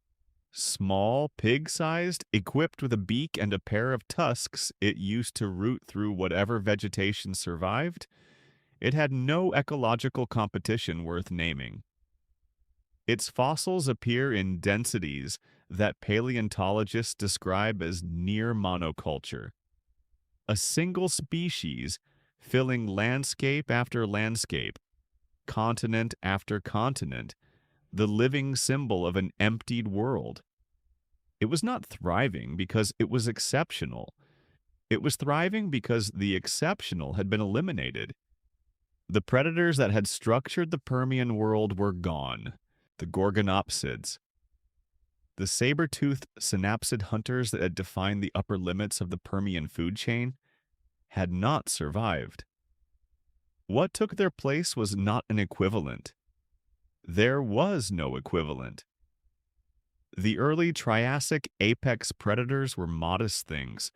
Small, pig-sized, equipped with a beak and a pair of tusks it used to root through whatever vegetation survived, it had no ecological competition worth naming. Its fossils appear in densities that paleontologists describe as near monoculture. A single species filling landscape after landscape, continent after continent, the living symbol of an emptied world. It was not thriving because it was exceptional. It was thriving because the exceptional had been eliminated. The predators that had structured the Permian world were gone. The gorgonopsids. The saber-toothed synapsid hunters that had defined the upper limits of the Permian food chain had not survived. What took their place was not an equivalent. There was no equivalent. The early Triassic apex predators were modest things,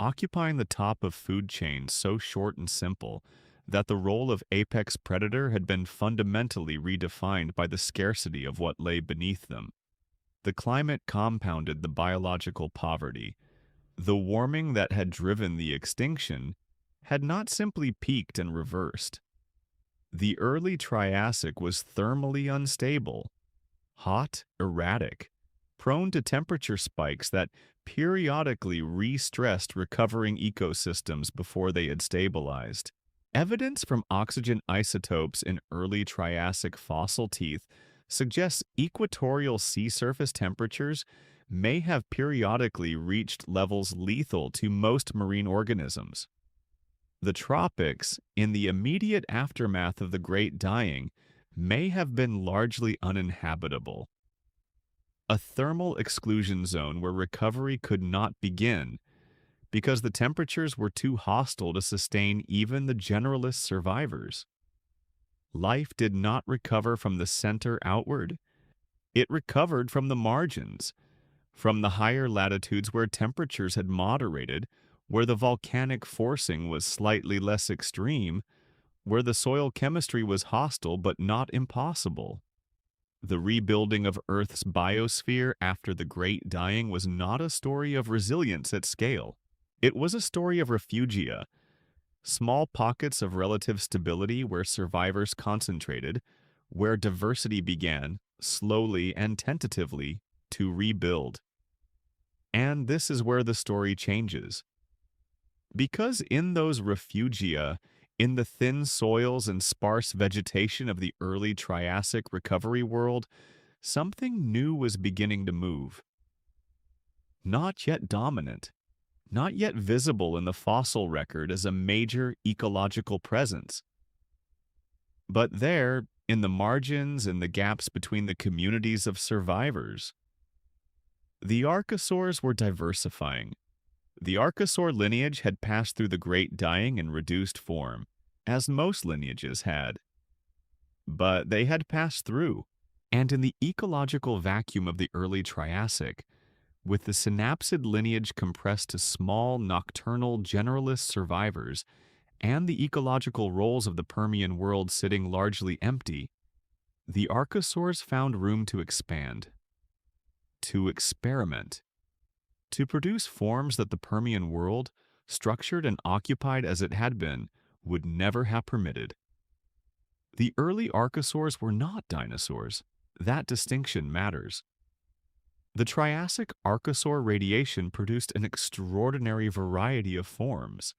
occupying the top of food chains so short and simple that the role of apex predator had been fundamentally redefined by the scarcity of what lay beneath them. The climate compounded the biological poverty. The warming that had driven the extinction had not simply peaked and reversed. The early Triassic was thermally unstable, hot, erratic, prone to temperature spikes that periodically re-stressed recovering ecosystems before they had stabilized. Evidence from oxygen isotopes in early Triassic fossil teeth suggests equatorial sea surface temperatures may have periodically reached levels lethal to most marine organisms. The tropics, in the immediate aftermath of the Great Dying, may have been largely uninhabitable. A thermal exclusion zone where recovery could not begin because the temperatures were too hostile to sustain even the generalist survivors. Life did not recover from the center outward. It recovered from the margins, from the higher latitudes where temperatures had moderated, where the volcanic forcing was slightly less extreme, where the soil chemistry was hostile but not impossible. The rebuilding of Earth's biosphere after the Great Dying was not a story of resilience at scale. It was a story of refugia, small pockets of relative stability where survivors concentrated, where diversity began, slowly and tentatively, to rebuild. And this is where the story changes. Because in those refugia, in the thin soils and sparse vegetation of the early Triassic recovery world, something new was beginning to move. Not yet dominant, not yet visible in the fossil record as a major ecological presence. But there, in the margins and the gaps between the communities of survivors, the archosaurs were diversifying. The archosaur lineage had passed through the Great Dying in reduced form, as most lineages had. But they had passed through, and in the ecological vacuum of the early Triassic, with the synapsid lineage compressed to small nocturnal generalist survivors and the ecological roles of the Permian world sitting largely empty, the archosaurs found room to expand, to experiment, to produce forms that the Permian world, structured and occupied as it had been, would never have permitted. The early archosaurs were not dinosaurs. That distinction matters. The Triassic archosaur radiation produced an extraordinary variety of forms,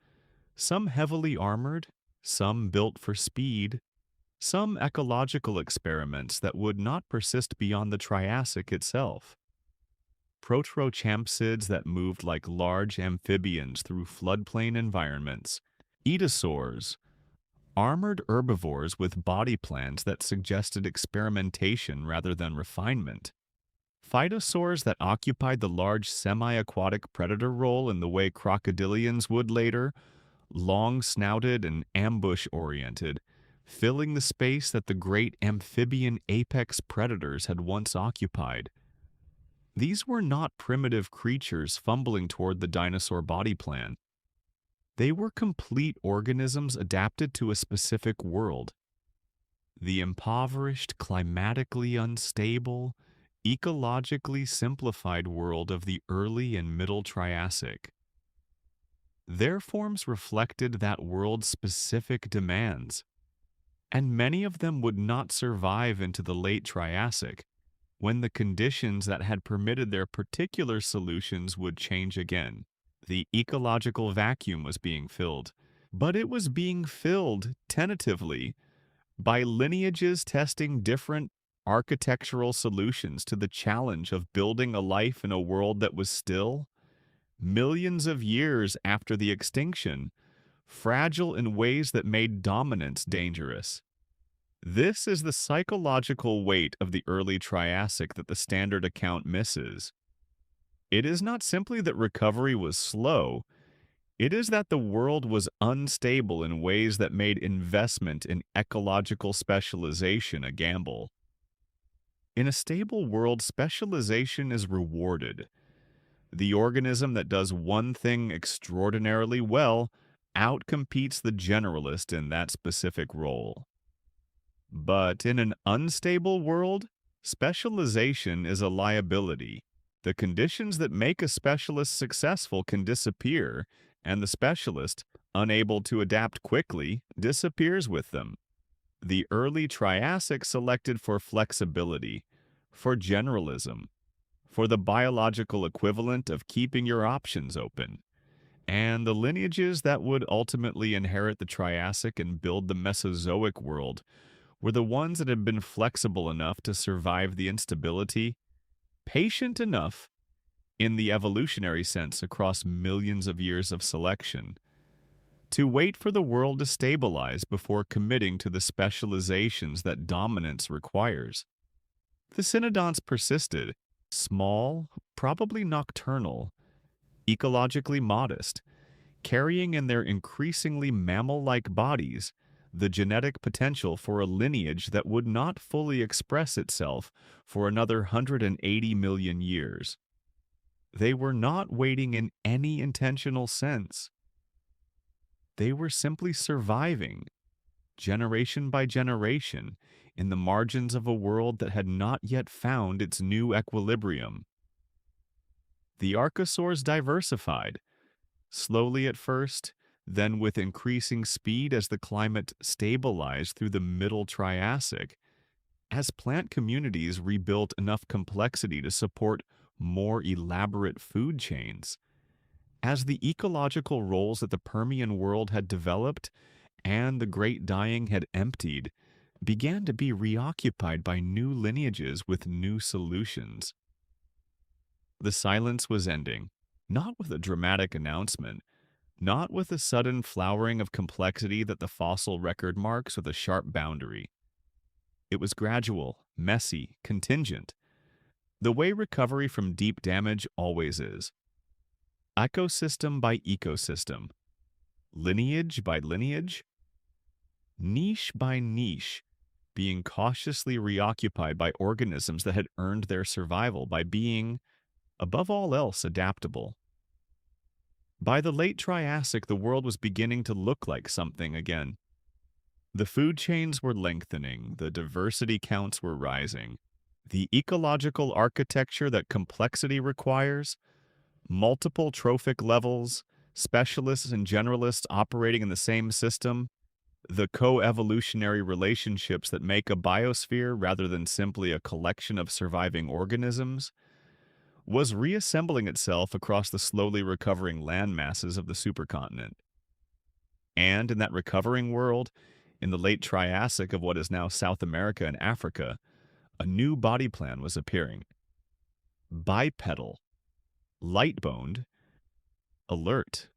some heavily armored, some built for speed, some ecological experiments that would not persist beyond the Triassic itself. Proterochampsids that moved like large amphibians through floodplain environments, edosaurs, armored herbivores with body plans that suggested experimentation rather than refinement, phytosaurs that occupied the large semi-aquatic predator role in the way crocodilians would later, long-snouted and ambush-oriented, filling the space that the great amphibian apex predators had once occupied. These were not primitive creatures fumbling toward the dinosaur body plan. They were complete organisms adapted to a specific world. The impoverished, climatically unstable, ecologically simplified world of the early and middle Triassic. Their forms reflected that world's specific demands, and many of them would not survive into the late Triassic, when the conditions that had permitted their particular solutions would change again. The ecological vacuum was being filled, but it was being filled tentatively by lineages testing different architectural solutions to the challenge of building a life in a world that was still, millions of years after the extinction, fragile in ways that made dominance dangerous. This is the psychological weight of the early Triassic that the standard account misses. It is not simply that recovery was slow, it is that the world was unstable in ways that made investment in ecological specialization a gamble. In a stable world, specialization is rewarded. The organism that does one thing extraordinarily well outcompetes the generalist in that specific role. But in an unstable world, specialization is a liability. The conditions that make a specialist successful can disappear, and the specialist, unable to adapt quickly, disappears with them. The early Triassic selected for flexibility, for generalism, for the biological equivalent of keeping your options open. And the lineages that would ultimately inherit the Triassic and build the Mesozoic world were the ones that had been flexible enough to survive the instability, patient enough in the evolutionary sense across millions of years of selection, to wait for the world to stabilize before committing to the specializations that dominance requires. The cynodonts persisted, small, probably nocturnal, ecologically modest, carrying in their increasingly mammal-like bodies the genetic potential for a lineage that would not fully express itself for another 180 million years. They were not waiting in any intentional sense. They were simply surviving, generation by generation, in the margins of a world that had not yet found its new equilibrium. The archosaurs diversified, slowly at first, then with increasing speed as the climate stabilized through the middle Triassic, as plant communities rebuilt enough complexity to support more elaborate food chains, as the ecological roles that the Permian world had developed and the Great Dying had emptied began to be reoccupied by new lineages with new solutions. The silence was ending, not with a dramatic announcement, not with a sudden flowering of complexity that the fossil record marks with a sharp boundary. It was gradual, messy, contingent, the way recovery from deep damage always is. Ecosystem by ecosystem, lineage by lineage, niche by niche, being cautiously reoccupied by organisms that had earned their survival by being, above all else, adaptable. By the late Triassic, the world was beginning to look like something again. The food chains were lengthening, the diversity counts were rising. The ecological architecture that complexity requires, multiple trophic levels, specialists and generalists operating in the same system, the co-evolutionary relationships that make a biosphere rather than simply a collection of surviving organisms, was reassembling itself across the slowly recovering land masses of the supercontinent. And in that recovering world, in the late Triassic of what is now South America and Africa, a new body plan was appearing. Bipedal, light-boned, alert,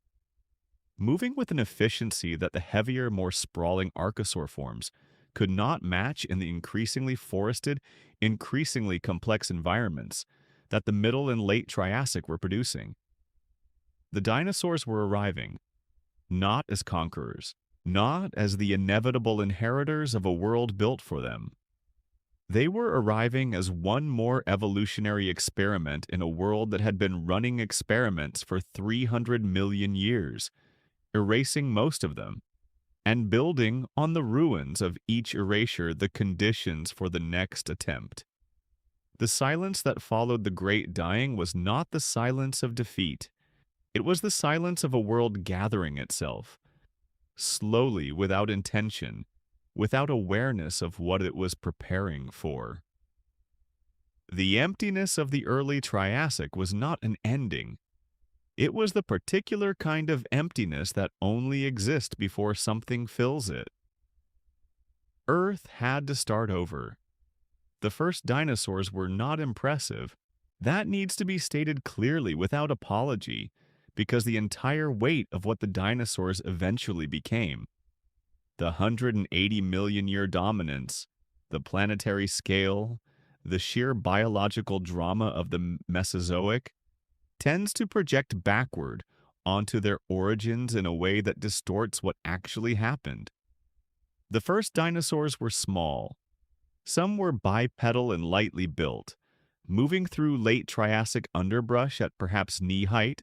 moving with an efficiency that the heavier, more sprawling archosaur forms could not match in the increasingly forested, increasingly complex environments that the middle and late Triassic were producing. The dinosaurs were arriving, not as conquerors, not as the inevitable inheritors of a world built for them. They were arriving as one more evolutionary experiment in a world that had been running experiments for 300 million years, erasing most of them, and building on the ruins of each erasure the conditions for the next attempt. The silence that followed the Great Dying was not the silence of defeat. It was the silence of a world gathering itself, slowly, without intention, without awareness of what it was preparing for. The emptiness of the early Triassic was not an ending. It was the particular kind of emptiness that only exists before something fills it. Earth had to start over. The first dinosaurs were not impressive. That needs to be stated clearly without apology, because the entire weight of what the dinosaurs eventually became. The 180 million year dominance, the planetary scale, the sheer biological drama of the Mesozoic tends to project backward onto their origins in a way that distorts what actually happened. The first dinosaurs were small. Some were bipedal and lightly built, moving through late Triassic underbrush at perhaps knee height.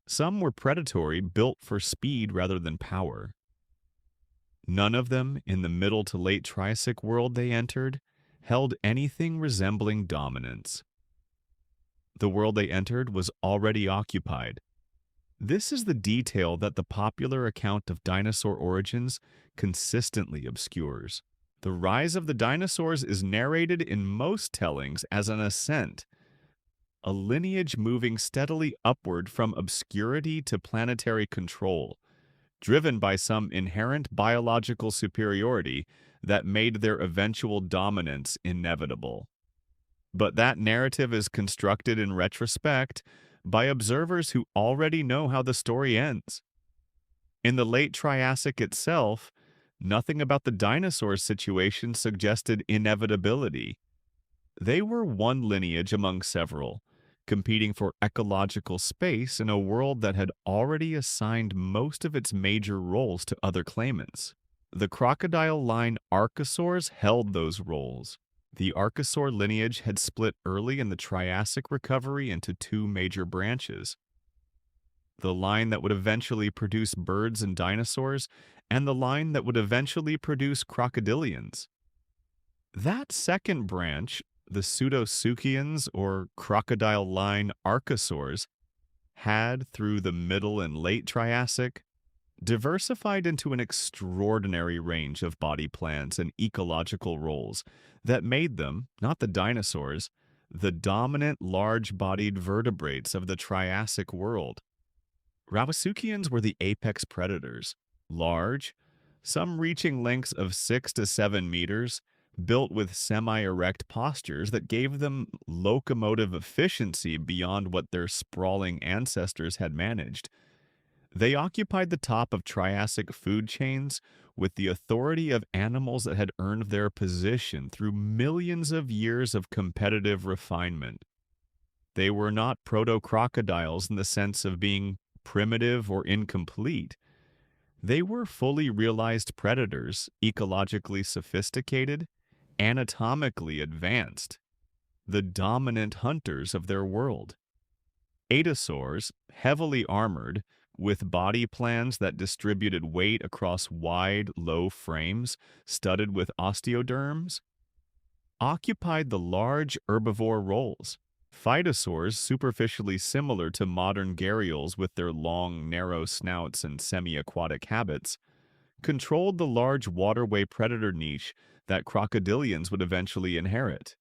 Some were predatory, built for speed rather than power. None of them, in the middle to late Triassic world they entered, held anything resembling dominance. The world they entered was already occupied. This is the detail that the popular account of dinosaur origins consistently obscures. The rise of the dinosaurs is narrated in most tellings as an ascent, a lineage moving steadily upward from obscurity to planetary control, driven by some inherent biological superiority that made their eventual dominance inevitable. But that narrative is constructed in retrospect by observers who already know how the story ends. In the late Triassic itself, nothing about the dinosaurs situation suggested inevitability. They were one lineage among several, competing for ecological space in a world that had already assigned most of its major roles to other claimants. The crocodile line archosaurs held those roles. The archosaur lineage had split early in the Triassic recovery into two major branches: the line that would eventually produce birds and dinosaurs, and the line that would eventually produce crocodilians. That second branch, the Pseudosuchians or crocodile line archosaurs, had, through the middle and late Triassic, diversified into an extraordinary range of body plans and ecological roles that made them, not the dinosaurs, the dominant large-bodied vertebrates of the Triassic world. Rawasuchians were the apex predators, large, some reaching lengths of 6 to 7 meters, built with semi-erect postures that gave them locomotive efficiency beyond what their sprawling ancestors had managed. They occupied the top of Triassic food chains with the authority of animals that had earned their position through millions of years of competitive refinement. They were not proto-crocodiles in the sense of being primitive or incomplete. They were fully realized predators, ecologically sophisticated, anatomically advanced, the dominant hunters of their world. Adasaurs, heavily armored, with body plans that distributed weight across wide, low frames studded with osteoderms, occupied the large herbivore roles. Phytosaurs, superficially similar to modern gharials with their long, narrow snouts and semi-aquatic habits, controlled the large waterway predator niche that crocodilians would eventually inherit.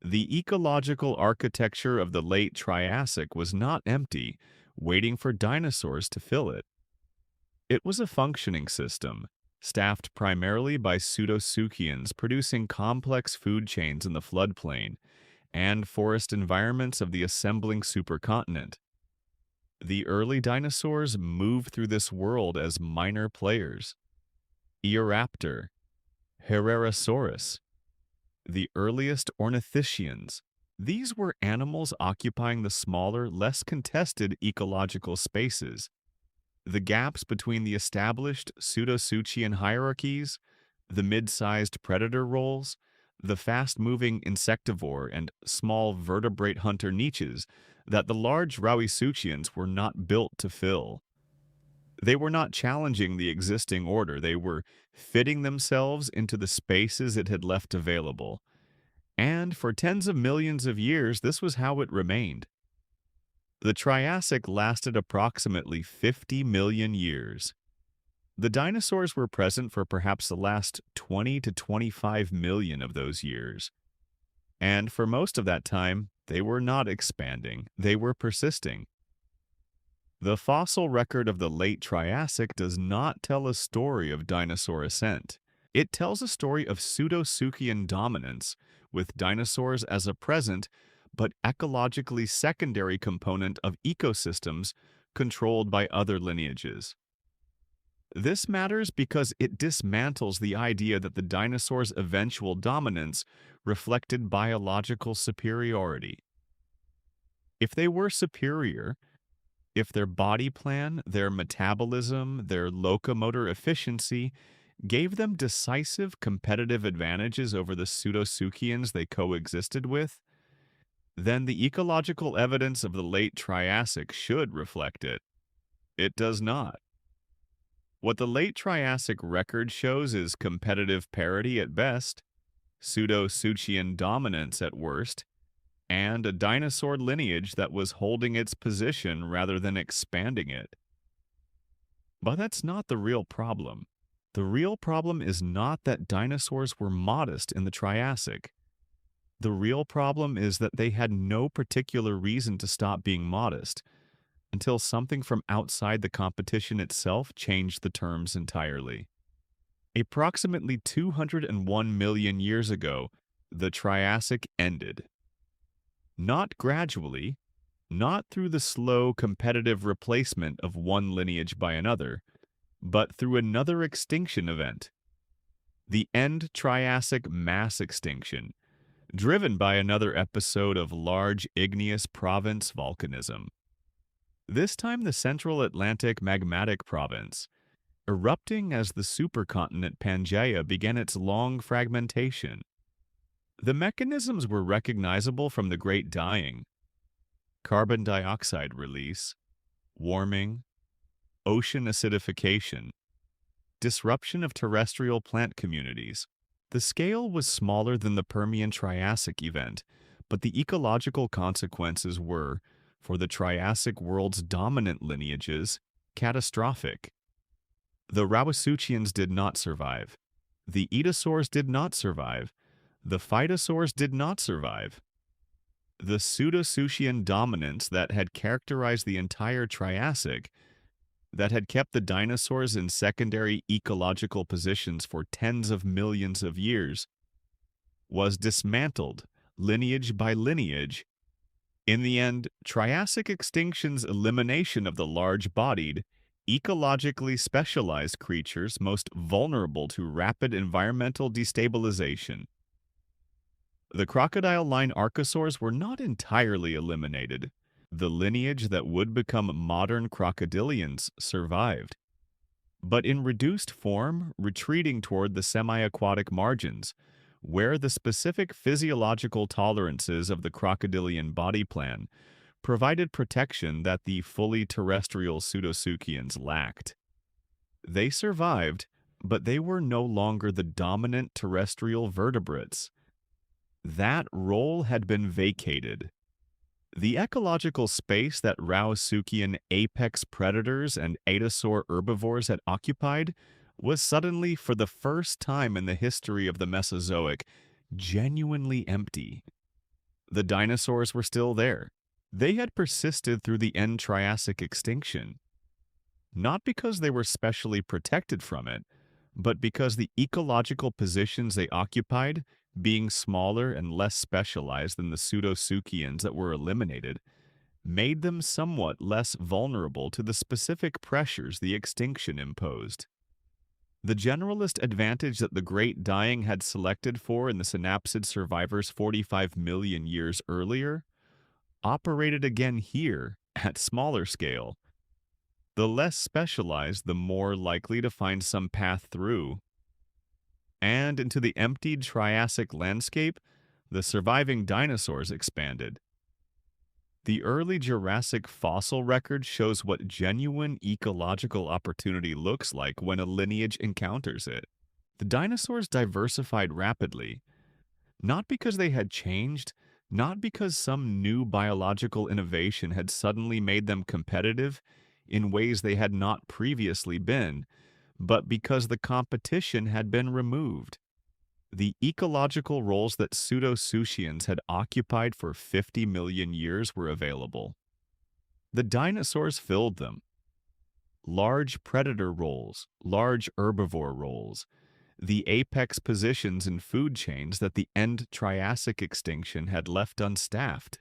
The ecological architecture of the late Triassic was not empty, waiting for dinosaurs to fill it. It was a functioning system, staffed primarily by pseudosuchians producing complex food chains in the floodplain and forest environments of the assembling supercontinent. The early dinosaurs moved through this world as minor players. Eoraptor, Herrerasaurus, the earliest ornithischians. These were animals occupying the smaller, less contested ecological spaces. The gaps between the established pseudosuchian hierarchies, the mid-sized predator roles, the fast-moving insectivore and small vertebrate hunter niches that the large Rawisuchians were not built to fill. They were not challenging the existing order, they were fitting themselves into the spaces it had left available. And for tens of millions of years, this was how it remained. The Triassic lasted approximately 50 million years. The dinosaurs were present for perhaps the last 20 to 25 million of those years. And for most of that time, they were not expanding, they were persisting. The fossil record of the late Triassic does not tell a story of dinosaur ascent. It tells a story of pseudosuchian dominance, with dinosaurs as a present but ecologically secondary component of ecosystems controlled by other lineages. This matters because it dismantles the idea that the dinosaurs' eventual dominance reflected biological superiority. If they were superior, if their body plan, their metabolism, their locomotor efficiency gave them decisive competitive advantages over the pseudosuchians they coexisted with, then the ecological evidence of the late Triassic should reflect it. It does not. What the late Triassic record shows is competitive parity at best, pseudosuchian dominance at worst, and a dinosaur lineage that was holding its position rather than expanding it. But that's not the real problem. The real problem is not that dinosaurs were modest in the Triassic. The real problem is that they had no particular reason to stop being modest until something from outside the competition itself changed the terms entirely. Approximately 201 million years ago, the Triassic ended. Not gradually, not through the slow competitive replacement of one lineage by another, but through another extinction event. The end Triassic mass extinction, driven by another episode of large igneous province volcanism. This time the Central Atlantic magmatic province, erupting as the supercontinent Pangaea began its long fragmentation. The mechanisms were recognizable from the Great Dying: carbon dioxide release, warming, ocean acidification, disruption of terrestrial plant communities. The scale was smaller than the Permian-Triassic event, but the ecological consequences were, for the Triassic world's dominant lineages, catastrophic. The Rauisuchians did not survive. The Etosaurs did not survive. The Phytosaurs did not survive. The pseudosuchian dominance that had characterized the entire Triassic, that had kept the dinosaurs in secondary ecological positions for tens of millions of years, was dismantled, lineage by lineage. In the end, Triassic extinction's elimination of the large-bodied, ecologically specialized creatures most vulnerable to rapid environmental destabilization. The crocodile-line archosaurs were not entirely eliminated. The lineage that would become modern crocodilians survived, but in reduced form, retreating toward the semi-aquatic margins, where the specific physiological tolerances of the crocodilian body plan provided protection that the fully terrestrial pseudosuchians lacked. They survived, but they were no longer the dominant terrestrial vertebrates. That role had been vacated. The ecological space that Rauisuchian apex predators and Atosaur herbivores had occupied was suddenly, for the first time in the history of the Mesozoic, genuinely empty. The dinosaurs were still there. They had persisted through the end Triassic extinction, not because they were specially protected from it, but because the ecological positions they occupied, being smaller and less specialized than the pseudosuchians that were eliminated, made them somewhat less vulnerable to the specific pressures the extinction imposed. The generalist advantage that the Great Dying had selected for in the synapsid survivors 45 million years earlier operated again here at smaller scale. The less specialized, the more likely to find some path through. And into the emptied Triassic landscape, the surviving dinosaurs expanded. The early Jurassic fossil record shows what genuine ecological opportunity looks like when a lineage encounters it. The dinosaurs diversified rapidly, not because they had changed, not because some new biological innovation had suddenly made them competitive in ways they had not previously been, but because the competition had been removed. The ecological roles that pseudosuchians had occupied for 50 million years were available. The dinosaurs filled them. Large predator roles, large herbivore roles, the apex positions in food chains that the end Triassic extinction had left unstaffed.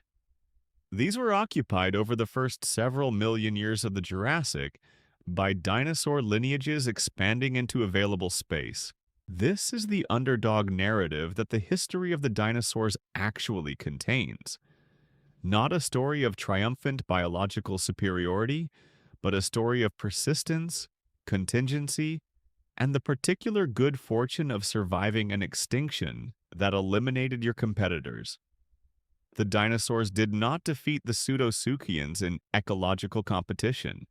These were occupied over the first several million years of the Jurassic, by dinosaur lineages expanding into available space. This is the underdog narrative that the history of the dinosaurs actually contains. Not a story of triumphant biological superiority, but a story of persistence, contingency, and the particular good fortune of surviving an extinction that eliminated your competitors. The dinosaurs did not defeat the Pseudosuchians in ecological competition.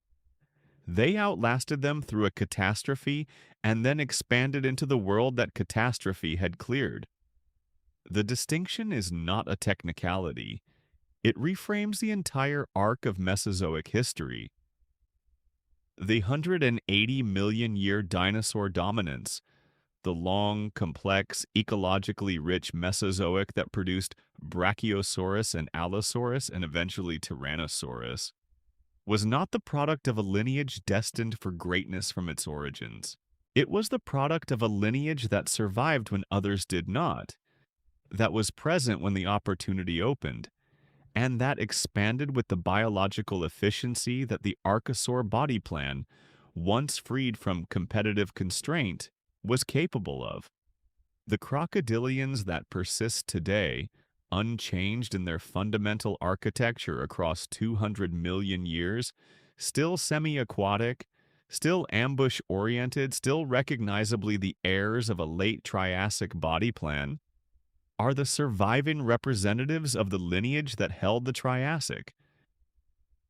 They outlasted them through a catastrophe and then expanded into the world that catastrophe had cleared. The distinction is not a technicality. It reframes the entire arc of Mesozoic history. The 180 million year dinosaur dominance, the long, complex, ecologically rich Mesozoic that produced Brachiosaurus and Allosaurus and eventually Tyrannosaurus, was not the product of a lineage destined for greatness from its origins. It was the product of a lineage that survived when others did not, that was present when the opportunity opened, and that expanded with the biological efficiency that the Archosaur body plan, once freed from competitive constraint, was capable of. The crocodilians that persist today, unchanged in their fundamental architecture across 200 million years, still semi-aquatic, still ambush-oriented, still recognizably the heirs of a late Triassic body plan, are the surviving representatives of the lineage that held the Triassic.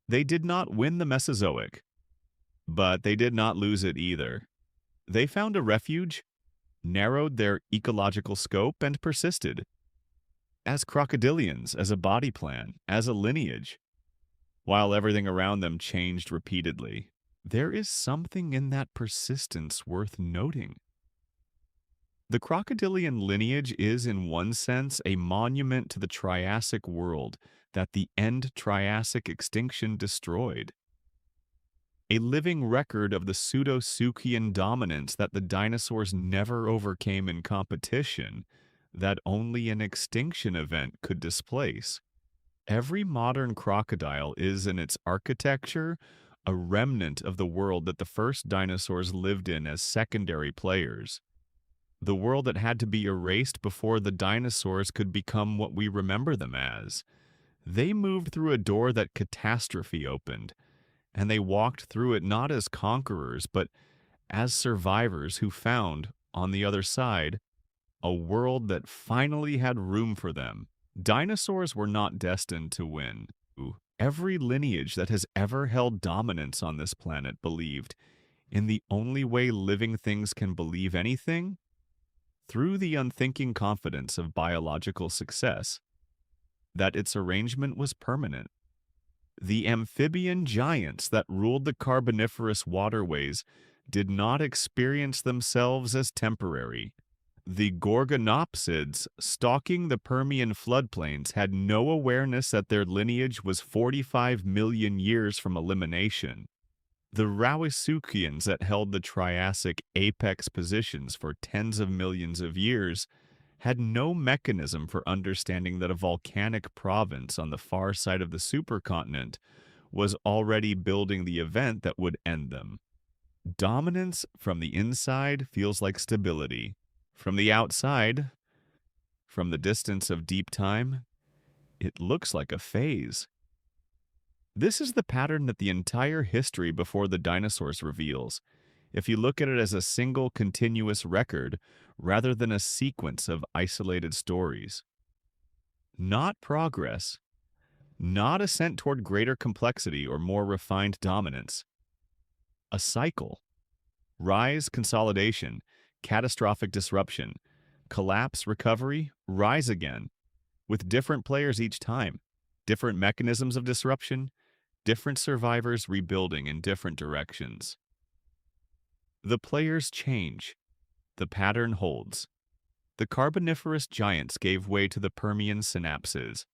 They did not win the Mesozoic, but they did not lose it either. They found a refuge, narrowed their ecological scope, and persisted. As crocodilians, as a body plan, as a lineage, while everything around them changed repeatedly. There is something in that persistence worth noting. The crocodilian lineage is, in one sense, a monument to the Triassic world that the end Triassic extinction destroyed. A living record of the Pseudosuchian dominance that the dinosaurs never overcame in competition, that only an extinction event could displace. Every modern crocodile is, in its architecture, a remnant of the world that the first dinosaurs lived in as secondary players. The world that had to be erased before the dinosaurs could become what we remember them as. They moved through a door that catastrophe opened, and they walked through it not as conquerors, but as survivors who found, on the other side, a world that finally had room for them. Dinosaurs were not destined to win. Every lineage that has ever held dominance on this planet believed, in the only way living things can believe anything, through the unthinking confidence of biological success, that its arrangement was permanent. The amphibian giants that ruled the Carboniferous waterways did not experience themselves as temporary. The Gorgonopsids stalking the Permian floodplains had no awareness that their lineage was 45 million years from elimination. The Rauisuchians that held the Triassic apex positions for tens of millions of years had no mechanism for understanding that a volcanic province on the far side of the supercontinent was already building the event that would end them. Dominance from the inside feels like stability. From the outside, from the distance of deep time, it looks like a phase. This is the pattern that the entire history before the dinosaurs reveals, if you look at it as a single continuous record rather than a sequence of isolated stories. Not progress, not ascent toward greater complexity or more refined dominance. A cycle. Rise, consolidation, catastrophic disruption, collapse, recovery, rise again, with different players each time, different mechanisms of disruption, different survivors rebuilding in different directions. The players change. The pattern holds. The Carboniferous giants gave way to the Permian synapses.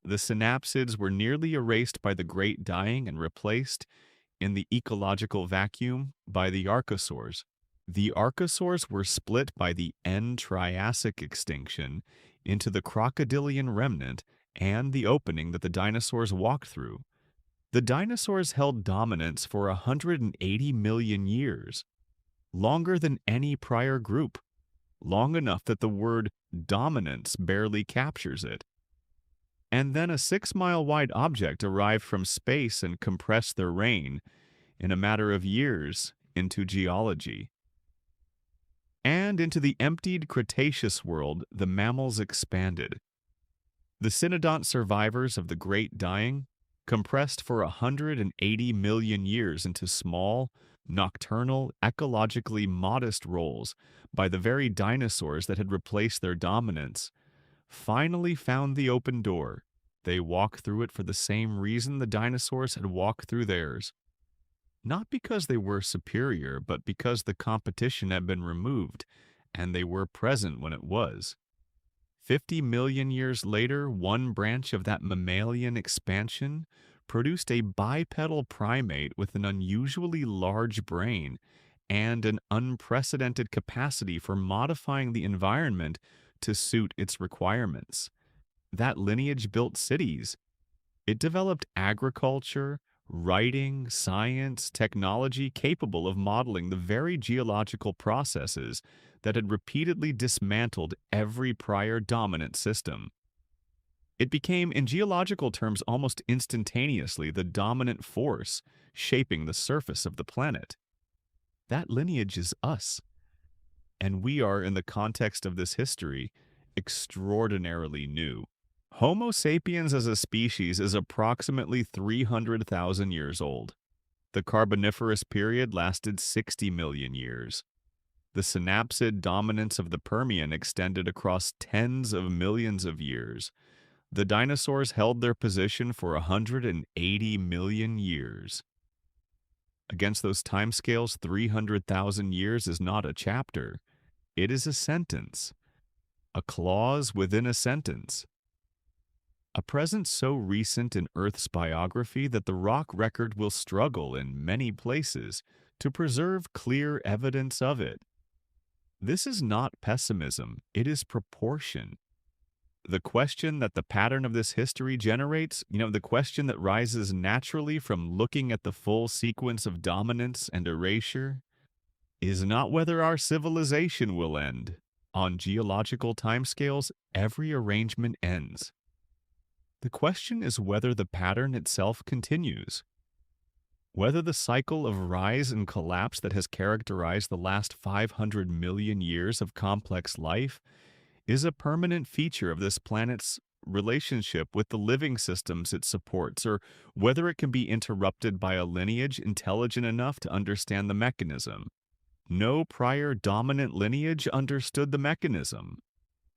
The synapsids were nearly erased by the Great Dying and replaced, in the ecological vacuum, by the Archosaurs. The Archosaurs were split by the end Triassic extinction into the crocodilian remnant and the opening that the dinosaurs walked through. The dinosaurs held dominance for 180 million years, longer than any prior group, long enough that the word dominance barely captures it. And then a 6-mile wide object arrived from space and compressed their reign, in a matter of years, into geology. And into the emptied Cretaceous world, the mammals expanded. The cynodont survivors of the Great Dying compressed for 180 million years into small, nocturnal, ecologically modest roles by the very dinosaurs that had replaced their dominance, finally found the open door. They walked through it for the same reason the dinosaurs had walked through theirs. Not because they were superior, but because the competition had been removed, and they were present when it was. 50 million years later, one branch of that mammalian expansion produced a bipedal primate with an unusually large brain and an unprecedented capacity for modifying the environment to suit its requirements. That lineage built cities. It developed agriculture, writing, science, technology capable of modeling the very geological processes that had repeatedly dismantled every prior dominant system. It became, in geological terms, almost instantaneously the dominant force shaping the surface of the planet. That lineage is us, and we are, in the context of this history, extraordinarily new. Homo sapiens as a species is approximately 300,000 years old. The Carboniferous period lasted 60 million years. The synapsid dominance of the Permian extended across tens of millions of years. The dinosaurs held their position for 180 million years. Against those timescales, 300,000 years is not a chapter. It is a sentence, a clause within a sentence. A present so recent in Earth's biography that the rock record will struggle in many places to preserve clear evidence of it. This is not pessimism, it is proportion. The question that the pattern of this history generates, the question that rises naturally from looking at the full sequence of dominance and erasure, is not whether our civilization will end. On geological timescales, every arrangement ends. The question is whether the pattern itself continues. Whether the cycle of rise and collapse that has characterized the last 500 million years of complex life is a permanent feature of this planet's relationship with the living systems it supports, or whether it can be interrupted by a lineage intelligent enough to understand the mechanism. No prior dominant lineage understood the mechanism.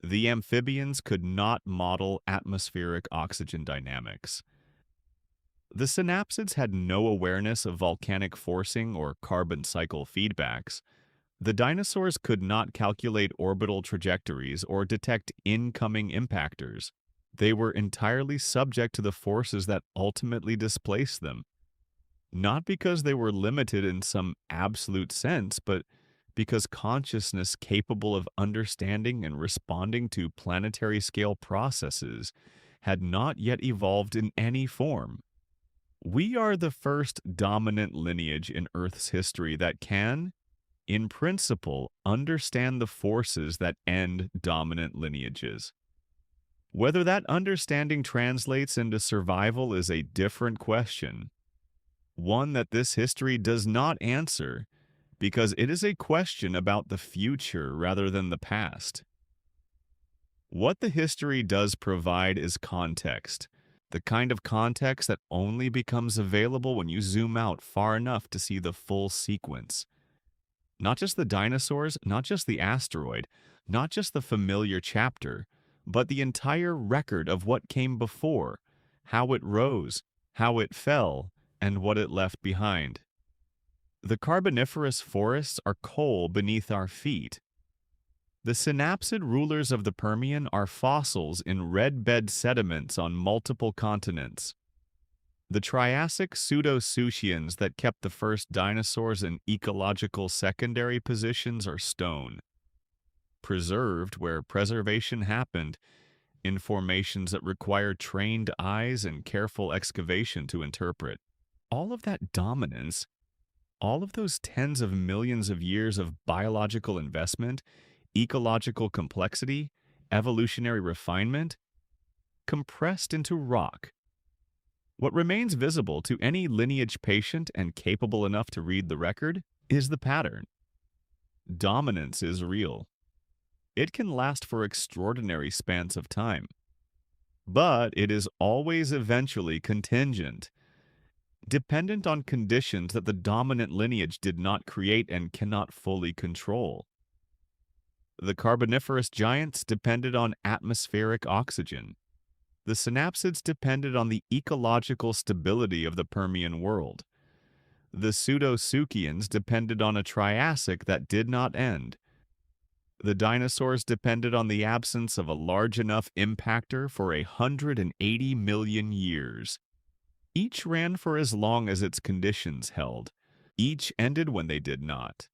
The amphibians could not model atmospheric oxygen dynamics. The synapsids had no awareness of volcanic forcing or carbon cycle feedbacks. The dinosaurs could not calculate orbital trajectories or detect incoming impactors. They were entirely subject to the forces that ultimately displaced them. Not because they were limited in some absolute sense, but because consciousness capable of understanding and responding to planetary scale processes had not yet evolved in any form. We are the first dominant lineage in Earth's history that can, in principle, understand the forces that end dominant lineages. Whether that understanding translates into survival is a different question, one that this history does not answer, because it is a question about the future rather than the past. What the history does provide is context, the kind of context that only becomes available when you zoom out far enough to see the full sequence. Not just the dinosaurs, not just the asteroid, not just the familiar chapter, but the entire record of what came before, how it rose, how it fell, and what it left behind. The Carboniferous forests are coal beneath our feet. The synapsid rulers of the Permian are fossils in red bed sediments on multiple continents. The Triassic pseudo-Suchians that kept the first dinosaurs in ecological secondary positions are stone, preserved where preservation happened, in formations that require trained eyes and careful excavation to interpret. all of that dominance, all of those tens of millions of years of biological investment, ecological complexity, evolutionary refinement, compressed into rock. What remains visible to any lineage patient and capable enough to read the record is the pattern. Dominance is real. It can last for extraordinary spans of time. But it is always eventually contingent, dependent on conditions that the dominant lineage did not create and cannot fully control. The Carboniferous giants depended on atmospheric oxygen. The synapsids depended on the ecological stability of the Permian world. The Pseudosuchians depended on a Triassic that did not end. The dinosaurs depended on the absence of a large enough impactor for 180 million years. Each ran for as long as its conditions held. Each ended when they did not.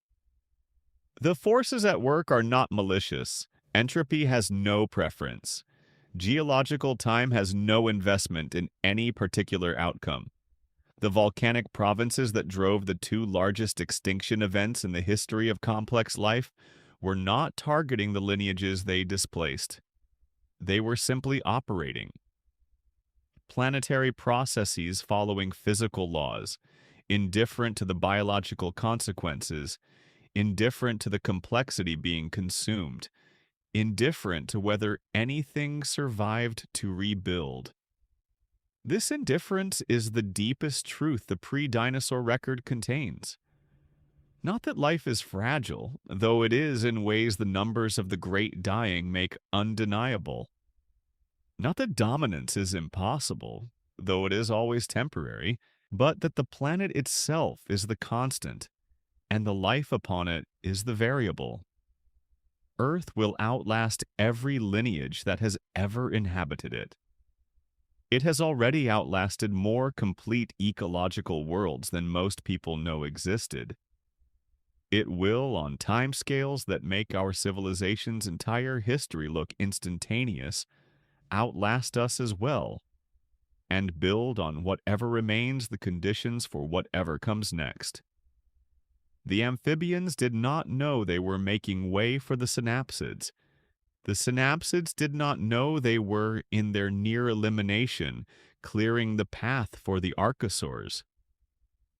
The forces at work are not malicious. Entropy has no preference. Geological time has no investment in any particular outcome. The volcanic provinces that drove the two largest extinction events in the history of complex life were not targeting the lineages they displaced. They were simply operating. Planetary processes following physical laws, indifferent to the biological consequences, indifferent to the complexity being consumed, indifferent to whether anything survived to rebuild. This indifference is the deepest truth the pre-dinosaur record contains. Not that life is fragile, though it is in ways the numbers of the great dying make undeniable. Not that dominance is impossible, though it is always temporary, but that the planet itself is the constant, and the life upon it is the variable. Earth will outlast every lineage that has ever inhabited it. It has already outlasted more complete ecological worlds than most people know existed. It will, on timescales that make our civilization's entire history look instantaneous, outlast us as well, and build on whatever remains the conditions for whatever comes next. The amphibians did not know they were making way for the synapsids. The synapsids did not know they were, in their near elimination, clearing the path for the archosaurs.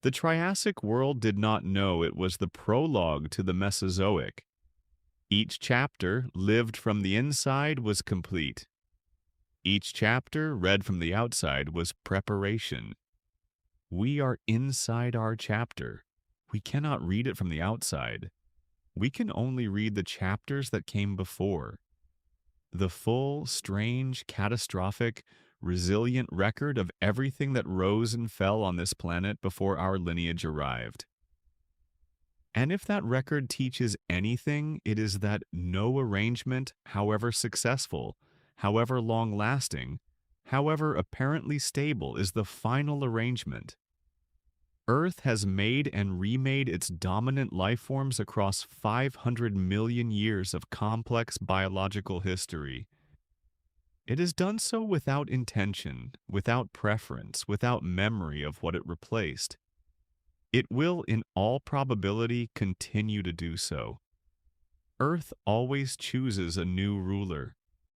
The Triassic world did not know it was the prologue to the Mesozoic. Each chapter, lived from the inside, was complete. Each chapter, read from the outside, was preparation. We are inside our chapter. We cannot read it from the outside. We can only read the chapters that came before. The full, strange, catastrophic, resilient record of everything that rose and fell on this planet before our lineage arrived. And if that record teaches anything, it is that no arrangement, however successful, however long-lasting, however apparently stable, is the final arrangement. Earth has made and remade its dominant life forms across 500 million years of complex biological history. It has done so without intention, without preference, without memory of what it replaced. It will, in all probability, continue to do so. Earth always chooses a new ruler.